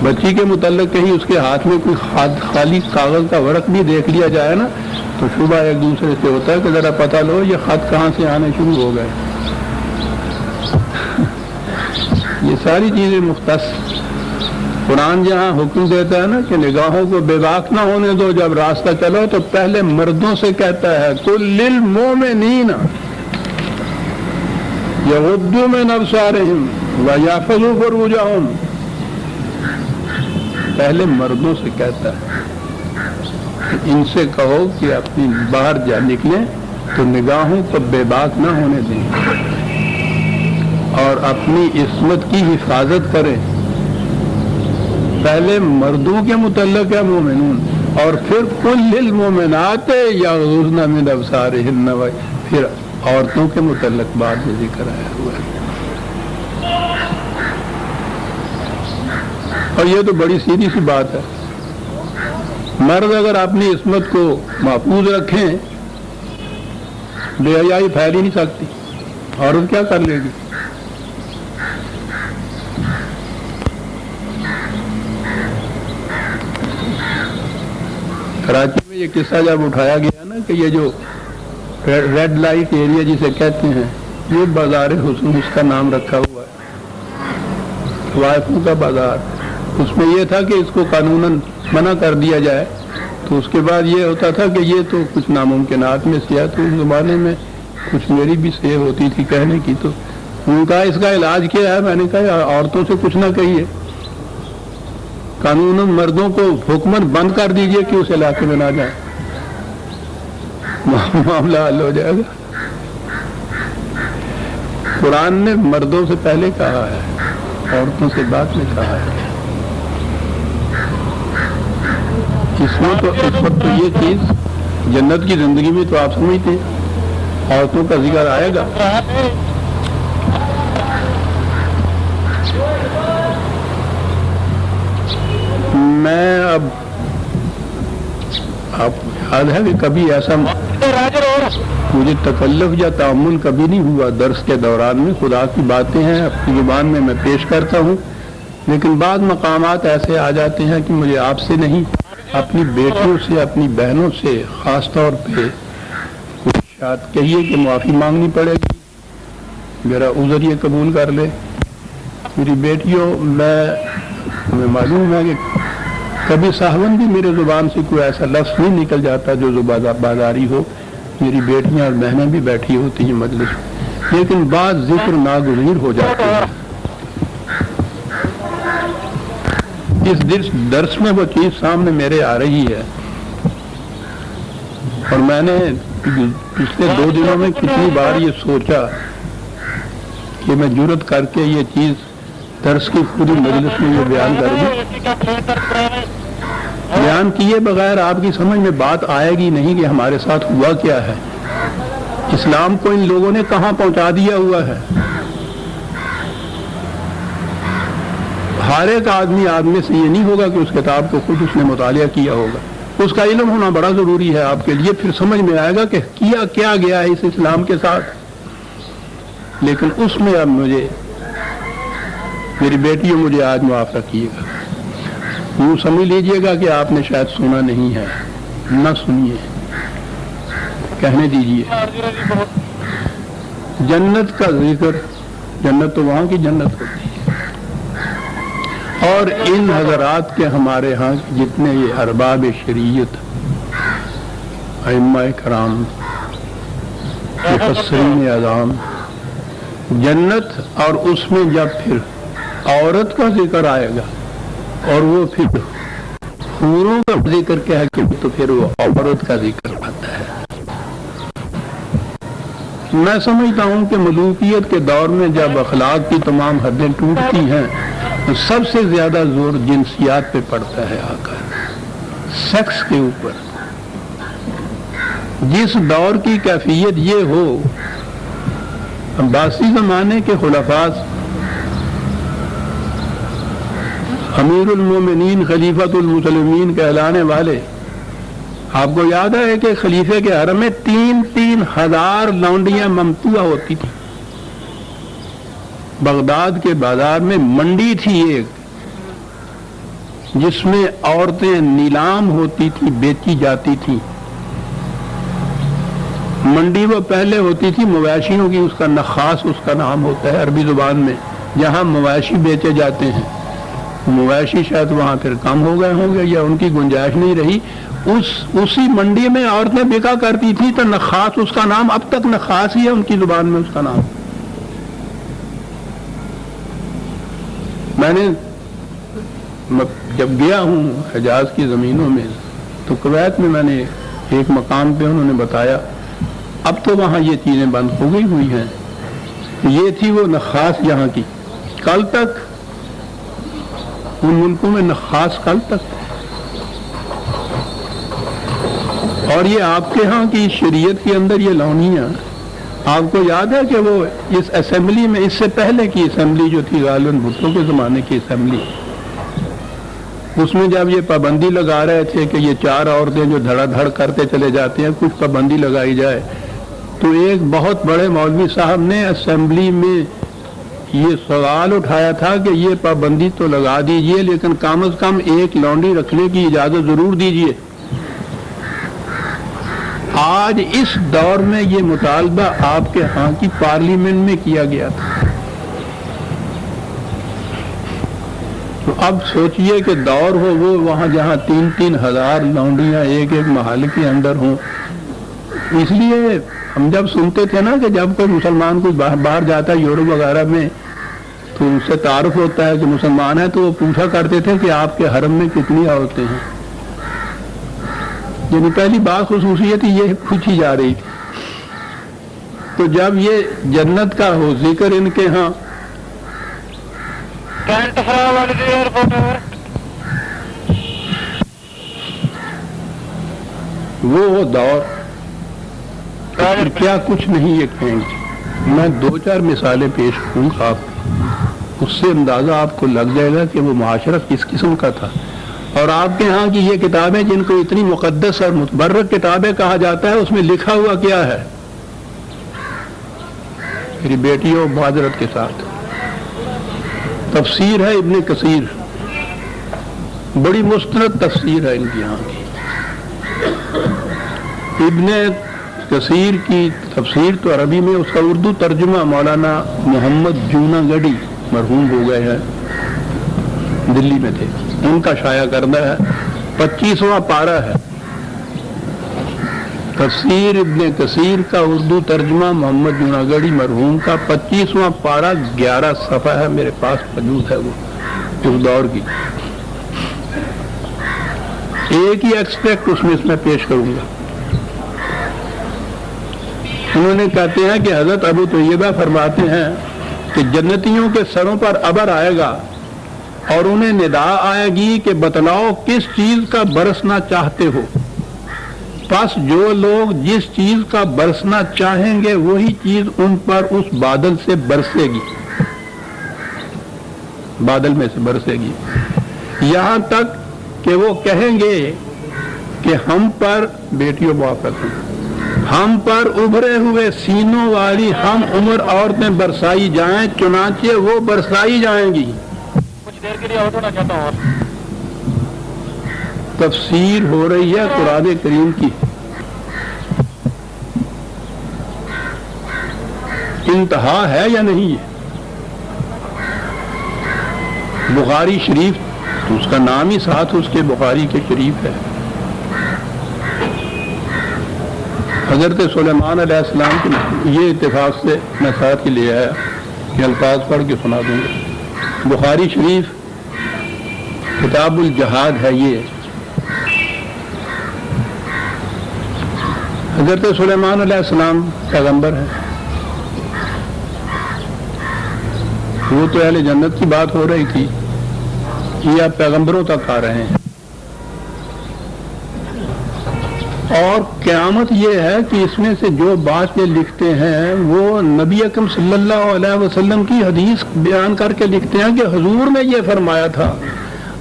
بچی کے متعلق کہیں اس کے ہاتھ میں کوئی خالی کاغذ کا ورق بھی دیکھ لیا جائے نا تو شبہ ایک دوسرے سے ہوتا ہے کہ ذرا پتہ لو یہ خط کہاں سے آنے شروع ہو گئے۔ یہ ساری چیزیں مختص، قرآن جہاں حکم دیتا ہے نا کہ نگاہوں کو بے باک نہ ہونے دو جب راستہ چلو، تو پہلے مردوں سے کہتا ہے قل للمؤمنین یغضوا من ابصارہم ویحفظوا فروجہم، پہلے مردوں سے کہتا ہے کہ ان سے کہو کہ اپنی باہر جا نکلیں تو نگاہوں کو بے باک نہ ہونے دیں اور اپنی عصمت کی حفاظت کریں۔ پہلے مردوں کے متعلق ہے مومنون، اور پھر قل للمؤمنات یغضضن من ابصارہن، پھر عورتوں کے متعلق بعد میں ذکر آیا ہوا ہے۔ اور یہ تو بڑی سیدھی سی بات ہے، مرد اگر اپنی عصمت کو محفوظ رکھیں بے حیائی پھیل ہی نہیں سکتی، عورت کیا کر لے گی؟ کراچی میں یہ قصہ جب اٹھایا گیا نا کہ یہ جو ریڈ لائٹ ایریا جسے کہتے ہیں، یہ بازار حسن اس کا نام رکھا ہوا ہے، طوائفوں کا بازار، اس میں یہ تھا کہ اس کو قانوناً منع کر دیا جائے، تو اس کے بعد یہ ہوتا تھا کہ یہ تو کچھ ناممکنات میں سے ہے، تو اس زمانے میں کچھ میری بھی صحیح ہوتی تھی کہنے کی، تو انہوں نے کہا اس کا علاج کیا ہے؟ میں نے کہا عورتوں سے کچھ نہ کہیے، قانون مردوں کو حکمت بند کر دیجئے کہ اس علاقے میں نہ جائیں، معاملہ حل ہو جائے گا۔ قرآن نے مردوں سے پہلے کہا ہے، عورتوں سے بعد میں کہا ہے۔ اس میں تو اس وقت تو یہ چیز جنت کی زندگی میں تو آپ سمجھتے ہیں عورتوں کا ذکر آئے گا۔ میں اب آپ یاد ہے کہ کبھی ایسا مجھے تکلف یا تعامل کبھی نہیں ہوا درس کے دوران میں، خدا کی باتیں ہیں اپنی زبان میں پیش کرتا ہوں، لیکن بعض مقامات ایسے آ جاتے ہیں کہ مجھے آپ سے نہیں اپنی بیٹیوں سے اپنی بہنوں سے خاص طور پہ کچھ شاید کہیے کہ معافی مانگنی پڑے گی، میرا عذر یہ قبول کر لے۔ میری بیٹیوں، ہمیں معلوم ہے کہ کبھی صاحبن بھی میرے زبان سے کوئی ایسا لفظ نہیں نکل جاتا جو بازاری ہو، میری بیٹیاں اور بہنیں بھی بیٹھی ہوتی ہیں مجلس میں، لیکن بعض ذکر ناگزیر ہو جاتے ہیں۔ اس درس میں وہ چیز سامنے میرے آ رہی ہے، اور میں نے پچھلے 2 دنوں میں کتنی بار یہ سوچا کہ میں جرت کر کے یہ چیز درس کی پوری مجلس میں یہ بیان کر دوں۔ بیان کیے بغیر آپ کی سمجھ میں بات آئے گی نہیں کہ ہمارے ساتھ ہوا کیا ہے، اسلام کو ان لوگوں نے کہاں پہنچا دیا ہوا ہے۔ ہر ایک آدمی سے یہ نہیں ہوگا کہ اس کتاب کو خود اس نے مطالعہ کیا ہوگا، اس کا علم ہونا بڑا ضروری ہے آپ کے لیے، پھر سمجھ میں آئے گا کہ کیا کیا گیا ہے اس اسلام کے ساتھ۔ لیکن اس میں اب میری بیٹیوں مجھے آج معاف رکھیے گا، یوں سمجھ لیجئے گا کہ آپ نے شاید سنا نہیں ہے، نہ سنیے، کہنے دیجئے۔ جنت کا ذکر، جنت تو وہاں کی جنت ہوتی ہے، اور ان حضرات کے ہمارے ہاں جتنے یہ ارباب شریعت، ائمہ کرام، مفسرین اعظام، جنت اور اس میں جب پھر عورت کا ذکر آئے گا اور وہ پھر حوروں کا ذکر کہہ کے تو پھر وہ عورت کا ذکر آتا ہے۔ میں سمجھتا ہوں کہ ملوکیت کے دور میں جب اخلاق کی تمام حدیں ٹوٹتی ہیں تو سب سے زیادہ زور جنسیات پہ پڑتا ہے آ کر، سیکس کے اوپر۔ جس دور کی کیفیت یہ ہو، عباسی زمانے کے خلفاء، امیر المومنین خلیفۃ المسلمین کہلانے والے، آپ کو یاد ہے کہ خلیفے کے حرم میں 3,000 لونڈیاں ممتوع ہوتی تھیں۔ بغداد کے بازار میں منڈی تھی ایک، جس میں عورتیں نیلام ہوتی تھی، بیچی جاتی تھیں۔ منڈی وہ پہلے ہوتی تھی مویشیوں کی، اس کا نخاس اس کا نام ہوتا ہے عربی زبان میں، جہاں مویشی بیچے جاتے ہیں۔ مویشی شاید وہاں پھر کم ہو گئے ہوں گے یا ان کی گنجائش نہیں رہی، اسی منڈی میں عورتیں بکا کرتی تھی، تو نخاس اس کا نام، اب تک نخاس ہی ہے ان کی زبان میں اس کا نام۔ میں نے جب گیا ہوں حجاز کی زمینوں میں تو کویت میں نے ایک مقام پہ انہوں نے بتایا، اب تو وہاں یہ چیزیں بند ہو گئی ہوئی ہیں، یہ تھی وہ نخاس یہاں کی، کل تک ان ملکوں میں نخاس کل تک، اور یہ آپ کے ہاں کی شریعت کے اندر یہ لونیاں، آپ کو یاد ہے کہ وہ اس اسمبلی میں، اس سے پہلے کی اسمبلی جو تھی غالباً بھٹو کے زمانے کی اسمبلی، اس میں جب یہ پابندی لگا رہے تھے کہ یہ 4 عورتیں جو دھڑا دھڑ کرتے چلے جاتے ہیں کچھ پابندی لگائی جائے، تو ایک بہت بڑے مولوی صاحب نے اسمبلی میں یہ سوال اٹھایا تھا کہ یہ پابندی تو لگا دیجئے لیکن کم از کم ایک لونڈی رکھنے کی اجازت ضرور دیجئے۔ آج اس دور میں یہ مطالبہ آپ کے ہاں کی پارلیمنٹ میں کیا گیا تھا، تو اب سوچئے کہ دور ہو وہ وہاں جہاں 3,000 لونڈیاں ایک محل کے اندر ہوں۔ اس لیے ہم جب سنتے تھے نا کہ جب کوئی مسلمان کوئی باہر جاتا ہے یورپ وغیرہ میں تو ان سے تعارف ہوتا ہے کہ مسلمان ہے، تو وہ پوچھا کرتے تھے کہ آپ کے حرم میں کتنی عورتیں ہیں، یعنی پہلی بات خصوصیت یہ پوچھی جا رہی تھی۔ تو جب یہ جنت کا ہو ذکر ان کے ہاں، وہ دور پھر کیا کچھ نہیں یہ کہیں گے۔ میں 2-4 مثالیں پیش کروں گا آپ، اس سے اندازہ آپ کو لگ جائے گا کہ وہ معاشرہ کس قسم کا تھا۔ اور آپ کے ہاں کی یہ کتابیں جن کو اتنی مقدس اور متبرک کتابیں کہا جاتا ہے، اس میں لکھا ہوا کیا ہے؟ میری بیٹیوں معذرت کے ساتھ، تفسیر ہے ابن کثیر، بڑی مستند تفسیر ہے ان کی یہاں کی. ابن کثیر کی تفسیر تو عربی میں، اس کا اردو ترجمہ مولانا محمد جونا گڑی مرحوم ہو گئے ہیں، دلی میں تھے، ان کا شائع کردہ ہے. 25واں پارہ ہے تفسیر ابن کثیر کا اردو ترجمہ محمد جونا گڑی مرحوم کا. 25واں پارہ 11 صفحہ ہے، میرے پاس موجود ہے وہ اس دور کی. ایک ہی ایکسپیکٹ اس میں پیش کروں گا. انہوں نے کہتے ہیں کہ حضرت ابو طیبہ فرماتے ہیں کہ جنتیوں کے سروں پر ابر آئے گا اور انہیں ندا آئے گی کہ بتلاؤ کس چیز کا برسنا چاہتے ہو. پس جو لوگ جس چیز کا برسنا چاہیں گے وہی چیز ان پر اس بادل سے برسے گی، بادل میں سے برسے گی، یہاں تک کہ وہ کہیں گے کہ ہم پر، بیٹیوں موافق ہیں، ہم پر ابھرے ہوئے سینوں والی ہم عمر عورتیں برسائی جائیں، چنانچہ وہ برسائی جائیں گی.
کچھ دیر کے لیے اور ہونا چاہتا ہوں. اور
تفسیر ہو رہی ہے قرآن کریم کی. انتہا ہے یا نہیں ہے؟ بخاری شریف تو اس کا نام ہی ساتھ اس کے بخاری کے شریف ہے. حضرت سلیمان علیہ السلام کی یہ اتفاق سے میں ساتھ ہی لے آیا کہ الفاظ پڑھ کے سنا دوں گا. بخاری شریف کتاب الجہاد ہے. یہ حضرت سلیمان علیہ السلام پیغمبر ہے. وہ تو اہل جنت کی بات ہو رہی تھی، یہ آپ پیغمبروں تک آ رہے ہیں. اور قیامت یہ ہے کہ اس میں سے جو بات یہ لکھتے ہیں وہ نبی اکرم صلی اللہ علیہ وسلم کی حدیث بیان کر کے لکھتے ہیں کہ حضور نے یہ فرمایا تھا.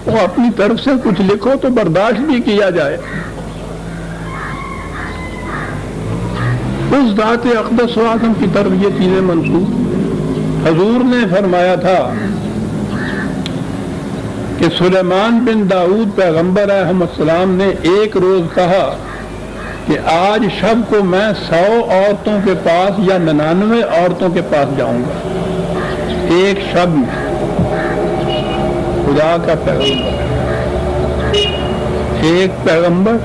وہ اپنی طرف سے کچھ لکھو تو برداشت بھی کیا جائے. اس ذات اقدس و اعظم کی طرف یہ چیزیں منسوب. حضور نے فرمایا تھا کہ سلیمان بن داؤد پیغمبر علیہ السلام نے ایک روز کہا کہ آج شب کو میں 100 عورتوں کے پاس یا 99 عورتوں کے پاس جاؤں گا ایک شب میں. خدا کا پیغمبر، ایک پیغمبر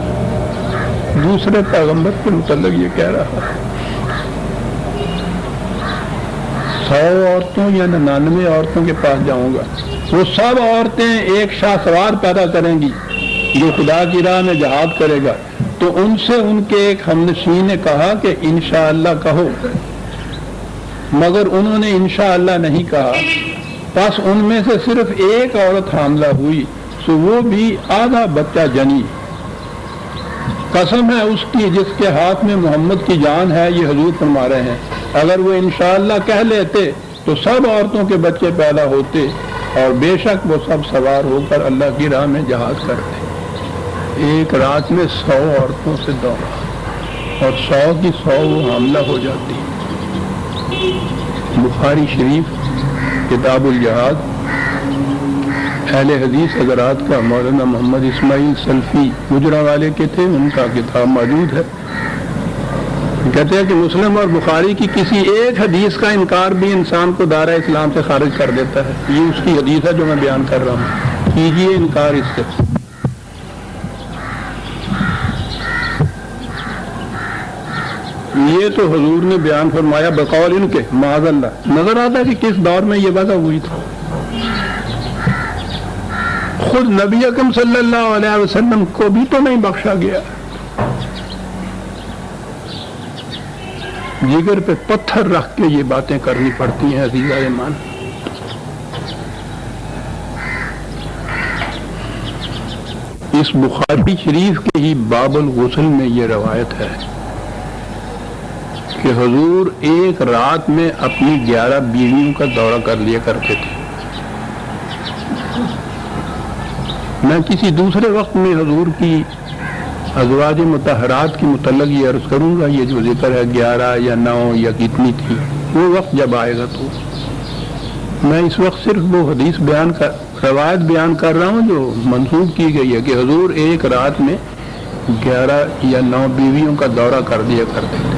دوسرے پیغمبر کے متعلق یہ کہہ رہا ہے 100 عورتوں یا 99 عورتوں کے پاس جاؤں گا. وہ سب عورتیں ایک شاہ سوار پیدا کریں گی جو خدا کی راہ میں جہاد کرے گا. تو ان سے ان کے ایک ہمنشین نے کہا کہ انشاءاللہ کہو، مگر انہوں نے انشاءاللہ نہیں کہا. پس ان میں سے صرف ایک عورت حاملہ ہوئی، سو وہ بھی آدھا بچہ جنی. قسم ہے اس کی جس کے ہاتھ میں محمد کی جان ہے، یہ حضور فرما رہے ہیں، اگر وہ انشاءاللہ کہہ لیتے تو سب عورتوں کے بچے پیدا ہوتے اور بے شک وہ سب سوار ہو کر اللہ کی راہ میں جہاد کرتے. ایک رات میں 100 عورتوں سے دوڑا اور 100 کی 100 وہ حاملہ ہو جاتی. بخاری شریف کتاب الجہاد، اہل حدیث حضرات کا مولانا محمد اسماعیل سلفی گجرانوالے کے تھے، ان کا کتاب موجود ہے. کہتے ہیں کہ مسلم اور بخاری کی کسی ایک حدیث کا انکار بھی انسان کو دائرہ اسلام سے خارج کر دیتا ہے. یہ اس کی حدیث ہے جو میں بیان کر رہا ہوں. کیجیے انکار اس سے. یہ تو حضور نے بیان فرمایا بقول ان کے، معاذ اللہ. نظر آتا ہے کہ کس دور میں یہ وضع ہوئی تھی. خود نبی اکرم صلی اللہ علیہ وسلم کو بھی تو نہیں بخشا گیا. جگر پہ پتھر رکھ کے یہ باتیں کرنی پڑتی ہیں عزیزہ ایمان. اس بخاری شریف کے ہی باب الغسل میں یہ روایت ہے کہ حضور ایک رات میں اپنی 11 بیویوں کا دورہ کر لیا کرتے تھے. میں کسی دوسرے وقت میں حضور کی ازواج مطہرات کی متعلق یہ عرض کروں گا. یہ جو ذکر ہے 11 یا 9 یا کتنی تھی، وہ وقت جب آئے گا تو میں اس وقت صرف وہ حدیث روایت بیان کر رہا ہوں جو منسوب کی گئی ہے کہ حضور ایک رات میں 11 یا 9 بیویوں کا دورہ کر دیا کرتے تھے.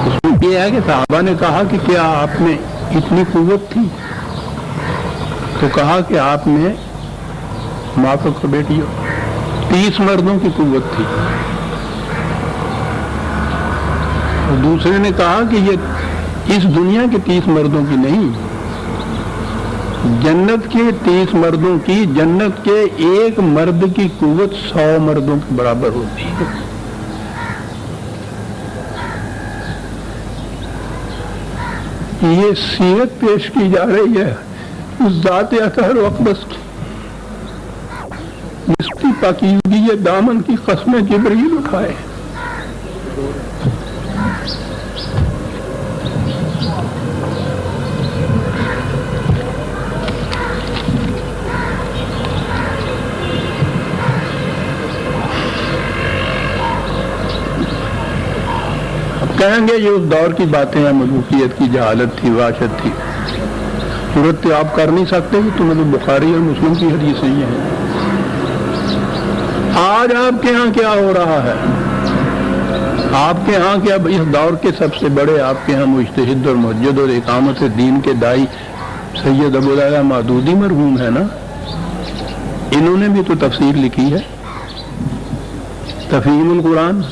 اس میں یہ ہے کہ صحابہ نے کہا کہ کیا آپ میں اتنی قوت تھی؟ تو کہا کہ آپ میں معاف رکھو بیٹیوں 30 مردوں کی قوت تھی. اور دوسرے نے کہا کہ یہ اس دنیا کے 30 مردوں کی نہیں، جنت کے 30 مردوں کی، جنت کے ایک مرد کی قوت 100 مردوں کے برابر ہوتی ہے. یہ سیرت پیش کی جا رہی ہے اس ذات اطہر و اقدس کی جس کی پاکیزگی دامن کی قسمیں جبریل اٹھائے. کہیں گے یہ اس دور کی باتیں ہیں، ملوکیت کی جہالت تھی، وحشت تھی. صورت آپ کر نہیں سکتے کہ تمہیں تو بخاری اور مسلم کی حدیثیں یہ ہیں. آج آپ کے ہاں کیا ہو رہا ہے؟ آپ کے ہاں کیا اس دور کے سب سے بڑے آپ کے ہاں مجتہد اور مجد اور اقامت دین کے دائی سید ابوالعلا مودودی مرحوم ہے نا. انہوں نے بھی تو تفسیر لکھی ہے، تفہیم القرآن.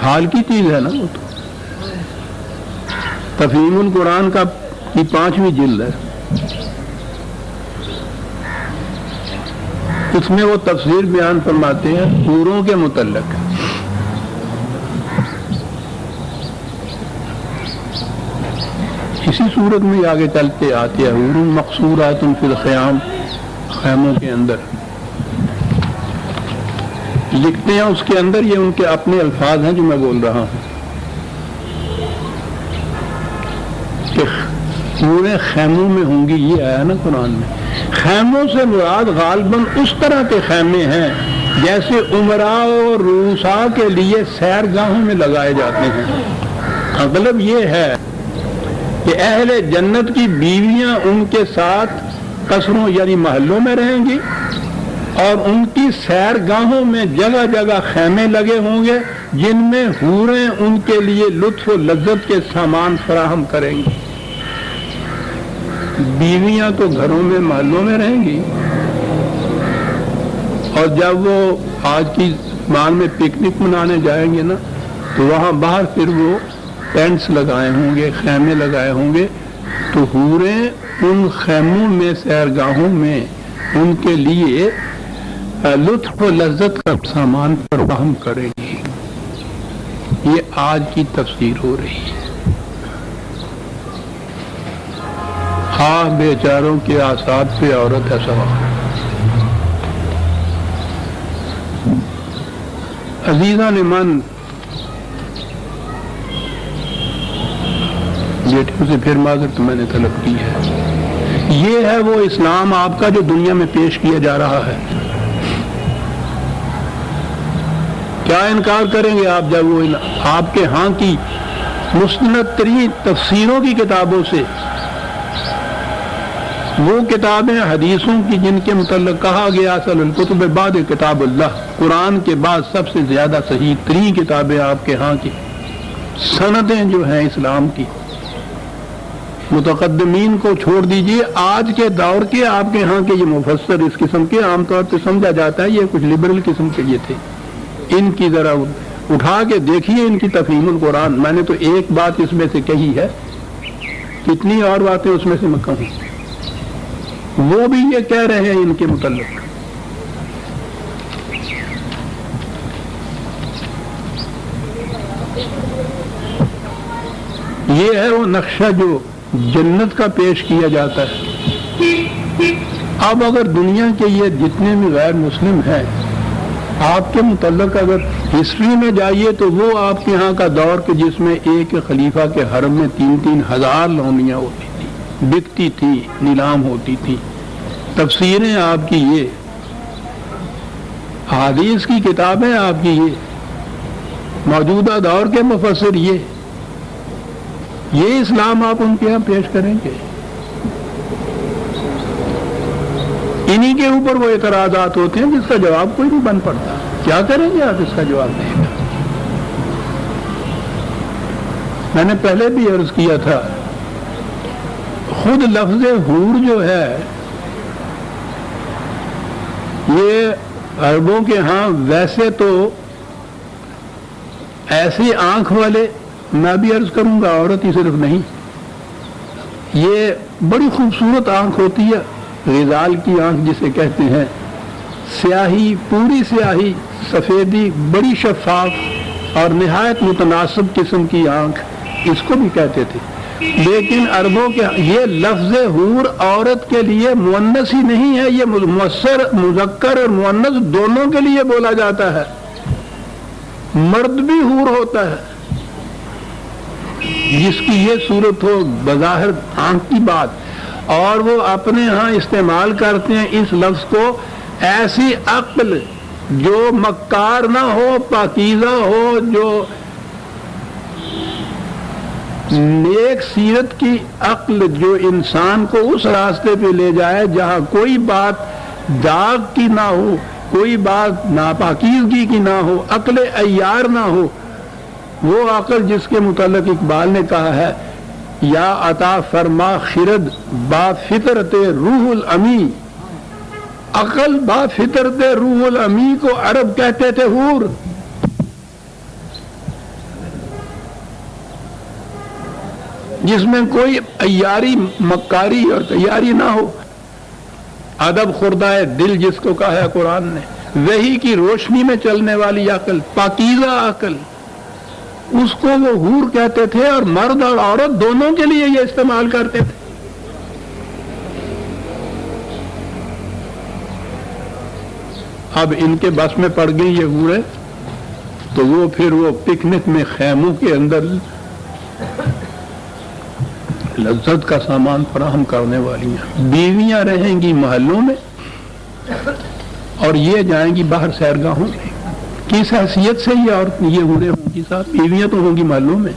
حال کی چیز ہے نا وہ تو. تفہیم القرآن کی 5ویں جلد ہے. اس میں وہ تفسیر بیان فرماتے ہیں حوروں کے متعلق. اسی صورت میں آگے چلتے آتے ہیں حور مقصورات فی الخیام، خیموں کے اندر لکھتے ہیں. اس کے اندر یہ ان کے اپنے الفاظ ہیں جو میں بول رہا ہوں کہ پورے خیموں میں ہوں گی. یہ آیا نا قرآن میں. خیموں سے مراد غالباً اس طرح کے خیمے ہیں جیسے عمراء اور رؤساء کے لیے سیر گاہوں میں لگائے جاتے ہیں. مطلب یہ ہے کہ اہل جنت کی بیویاں ان کے ساتھ قصروں یعنی محلوں میں رہیں گی اور ان کی سیر گاہوں میں جگہ جگہ خیمے لگے ہوں گے جن میں حوریں ان کے لیے لطف و لذت کے سامان فراہم کریں گی. بیویاں تو گھروں میں محلوں میں رہیں گی اور جب وہ آج کی مال میں پکنک منانے جائیں گے نا تو وہاں باہر پھر وہ ٹینٹس لگائے ہوں گے، خیمے لگائے ہوں گے. تو حوریں ان خیموں میں سیرگاہوں میں ان کے لیے لطف و لذت کا سامان فراہم کرے گی. یہ آج کی تفسیر ہو رہی ہے. ہاں بیچاروں کے آساد پہ عورت ہے سوار. عزیزان من، بیٹیوں سے پھر معذرت میں نے طلب کی ہے. یہ ہے وہ اسلام آپ کا جو دنیا میں پیش کیا جا رہا ہے. کیا انکار کریں گے آپ جب وہ آپ کے ہاں کی مستند ترین تفسیروں کی کتابوں سے، وہ کتابیں حدیثوں کی جن کے متعلق کہا گیا اصل الکتب بعد کتاب اللہ، قرآن کے بعد سب سے زیادہ صحیح ترین کتابیں آپ کے ہاں کی سندیں جو ہیں اسلام کی، متقدمین کو چھوڑ دیجئے، آج کے دور کے آپ کے ہاں کے یہ مفسر اس قسم کے عام طور پہ سمجھا جاتا ہے یہ کچھ لبرل قسم کے یہ تھے. ان کی ذرا اٹھا کے دیکھیے ان کی تفہیم القرآن. میں نے تو ایک بات اس میں سے کہی ہے، کتنی اور باتیں اس میں سے میں کہوں. وہ بھی یہ کہہ رہے ہیں ان کے متعلق. یہ ہے وہ نقشہ جو جنت کا پیش کیا جاتا ہے. اب اگر دنیا کے یہ جتنے بھی غیر مسلم ہیں آپ کے متعلق اگر ہسٹری میں جائیے تو وہ آپ کے ہاں کا دور کہ جس میں ایک خلیفہ کے حرم میں 3-3 ہزار لونیاں ہوتی تھی، بکتی تھی، نیلام ہوتی تھی. تفسیریں آپ کی یہ، حدیث کی کتابیں آپ کی یہ، موجودہ دور کے مفسر یہ. یہ اسلام آپ ان کے یہاں پیش کریں گے؟ انہی کے اوپر وہ اعتراضات ہوتے ہیں جس کا جواب کوئی نہیں بن پڑتا. کیا کریں گے آپ اس کا جواب دیں گے؟ میں نے پہلے بھی عرض کیا تھا، خود لفظ حور جو ہے یہ عربوں کے ہاں ویسے تو ایسی آنکھ والے، میں بھی عرض کروں گا عورت ہی صرف نہیں، یہ بڑی خوبصورت آنکھ ہوتی ہے، غزال کی آنکھ جسے کہتے ہیں، سیاہی، پوری سیاہی، سفیدی، بڑی شفاف اور نہایت متناسب قسم کی آنکھ، اس کو بھی کہتے تھے. لیکن عربوں کے یہ لفظ حور عورت کے لیے مؤنث ہی نہیں ہے، یہ مذکر اور مؤنث دونوں کے لیے بولا جاتا ہے. مرد بھی حور ہوتا ہے جس کی یہ صورت ہو بظاہر آنکھ کی بات، اور وہ اپنے ہاں استعمال کرتے ہیں اس لفظ کو ایسی عقل جو مکار نہ ہو، پاکیزہ ہو، جو نیک سیرت کی عقل، جو انسان کو اس راستے پہ لے جائے جہاں کوئی بات داغ کی نہ ہو، کوئی بات ناپاکیزگی کی نہ ہو، عقل عیار نہ ہو. وہ عقل جس کے متعلق اقبال نے کہا ہے، یا عطا فرما خرد با فطرت روح الامی، عقل با فطرت روح الامی کو عرب کہتے تھے حور. جس میں کوئی عیاری، مکاری اور تیاری نہ ہو. ادب خوردہ دل جس کو کہا ہے قرآن نے، وحی کی روشنی میں چلنے والی عقل، پاکیزہ عقل، اس کو وہ حور کہتے تھے، اور مرد اور عورت دونوں کے لیے یہ استعمال کرتے تھے. اب ان کے بس میں پڑ گئی یہ حوریں، تو وہ پھر وہ پکنک میں خیموں کے اندر لذت کا سامان فراہم کرنے والی ہیں. بیویاں رہیں گی محلوں میں اور یہ جائیں گی باہر سیرگاہوں میں. کس حیثیت سے یہ عورت یہ حوریں ہوں گی صاحب؟ بیویاں تو ہوں گی محلوں میں.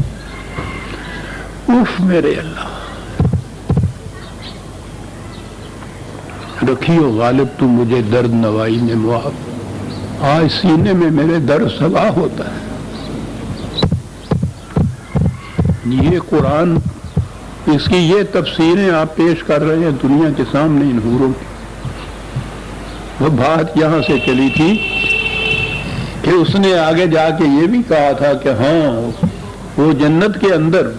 اف میرے اللہ، رکھیو غالب تو مجھے درد نوائی میں معاف، آج سینے میں میرے درد سوا ہوتا ہے. یہ قرآن، اس کی یہ تفسیریں آپ پیش کر رہے ہیں دنیا کے سامنے ان حوروں کی. وہ بات یہاں سے چلی تھی کہ اس نے آگے جا کے یہ بھی کہا تھا کہ ہاں وہ جنت کے اندر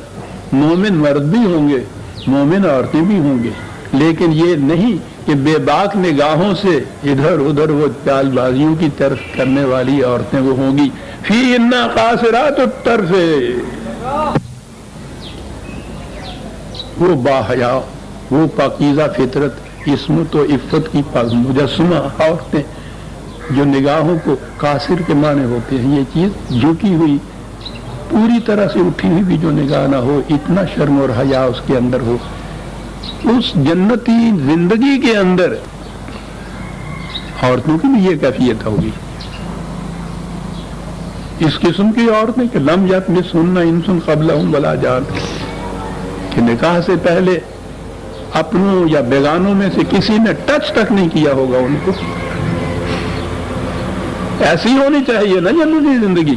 مومن مرد بھی ہوں گے، مومن عورتیں بھی ہوں گے، لیکن یہ نہیں کہ بے باک نگاہوں سے ادھر ادھر وہ چال بازیوں کی طرف کرنے والی عورتیں وہ ہوں گی. فی ان قاصرات الطرف، وہ باحیا، وہ پاکیزہ فطرت، عصمت و عفت کی مجسمہ عورتیں جو نگاہوں کو قاصر کے معنی ہوتے ہیں. یہ چیز جھکی ہوئی، پوری طرح سے اٹھی ہوئی بھی جو نگاہ نہ ہو، اتنا شرم اور حیا اس کے اندر ہو. اس جنتی زندگی کے اندر عورتوں کی بھی یہ کیفیت ہوگی. اس قسم کی عورتیں کہ لم یطمثہن انس قبلہم ولا جان، کہ نکاح سے پہلے اپنوں یا بیگانوں میں سے کسی نے ٹچ تک نہیں کیا ہوگا ان کو. ایسی ہونی چاہیے نا جنتی زندگی،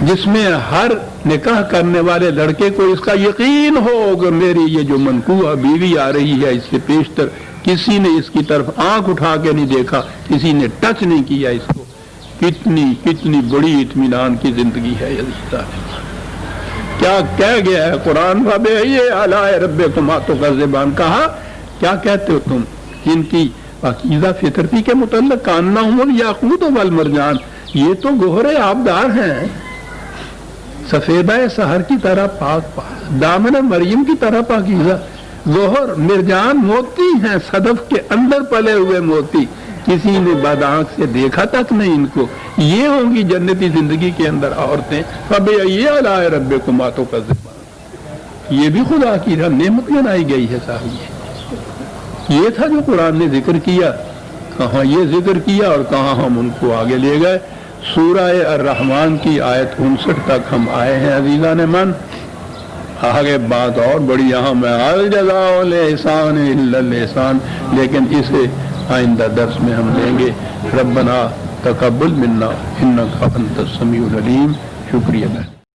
جس میں ہر نکاح کرنے والے لڑکے کو اس کا یقین ہو کہ میری یہ جو منکوحہ بیوی آ رہی ہے، اس سے پیشتر کسی نے اس کی طرف آنکھ اٹھا کے نہیں دیکھا، کسی نے ٹچ نہیں کیا اس کو. کتنی بڑی اطمینان کی زندگی ہے. کیا کہہ گیا ہے قرآن، فَبِأَيِّ آلَاءِ رَبِّكُمَا تُكَذِّبَانِ، کہا کیا کہتے ہو تم ان کی پاکیزہ فطرتی کے متعلق، کأنہم الیاقوت والمرجان، یہ تو گوہر آبدار ہیں، سفیدہ سحر کی طرح پاک، دامن مریم کی طرح پاکیزہ. گوہر مرجان موتی ہیں، صدف کے اندر پلے ہوئے موتی، کسی نے بد آنکھ سے دیکھا تک نہیں ان کو. یہ ہوں گی جنتی زندگی کے اندر عورتیں. فَبِأَيِّ آلَاءِ رَبِّكُمَا تُكَذِّبَانِ، یہ بھی خدا کی نعمت بنائی گئی ہے صاحب. یہ تھا جو قرآن نے ذکر کیا، کہاں یہ ذکر کیا اور کہاں ہم ان کو آگے لے گئے. سورہ الرحمن کی آیت 59 تک ہم آئے ہیں عزیزان من. آگے بات اور بڑی اہم ہے، الجزاء الاحسان الا الاحسان، لیکن اسے آئندہ درس میں ہم لیں گے. ربنا تقبل منا انک انت السمیع العلیم. شکریہ.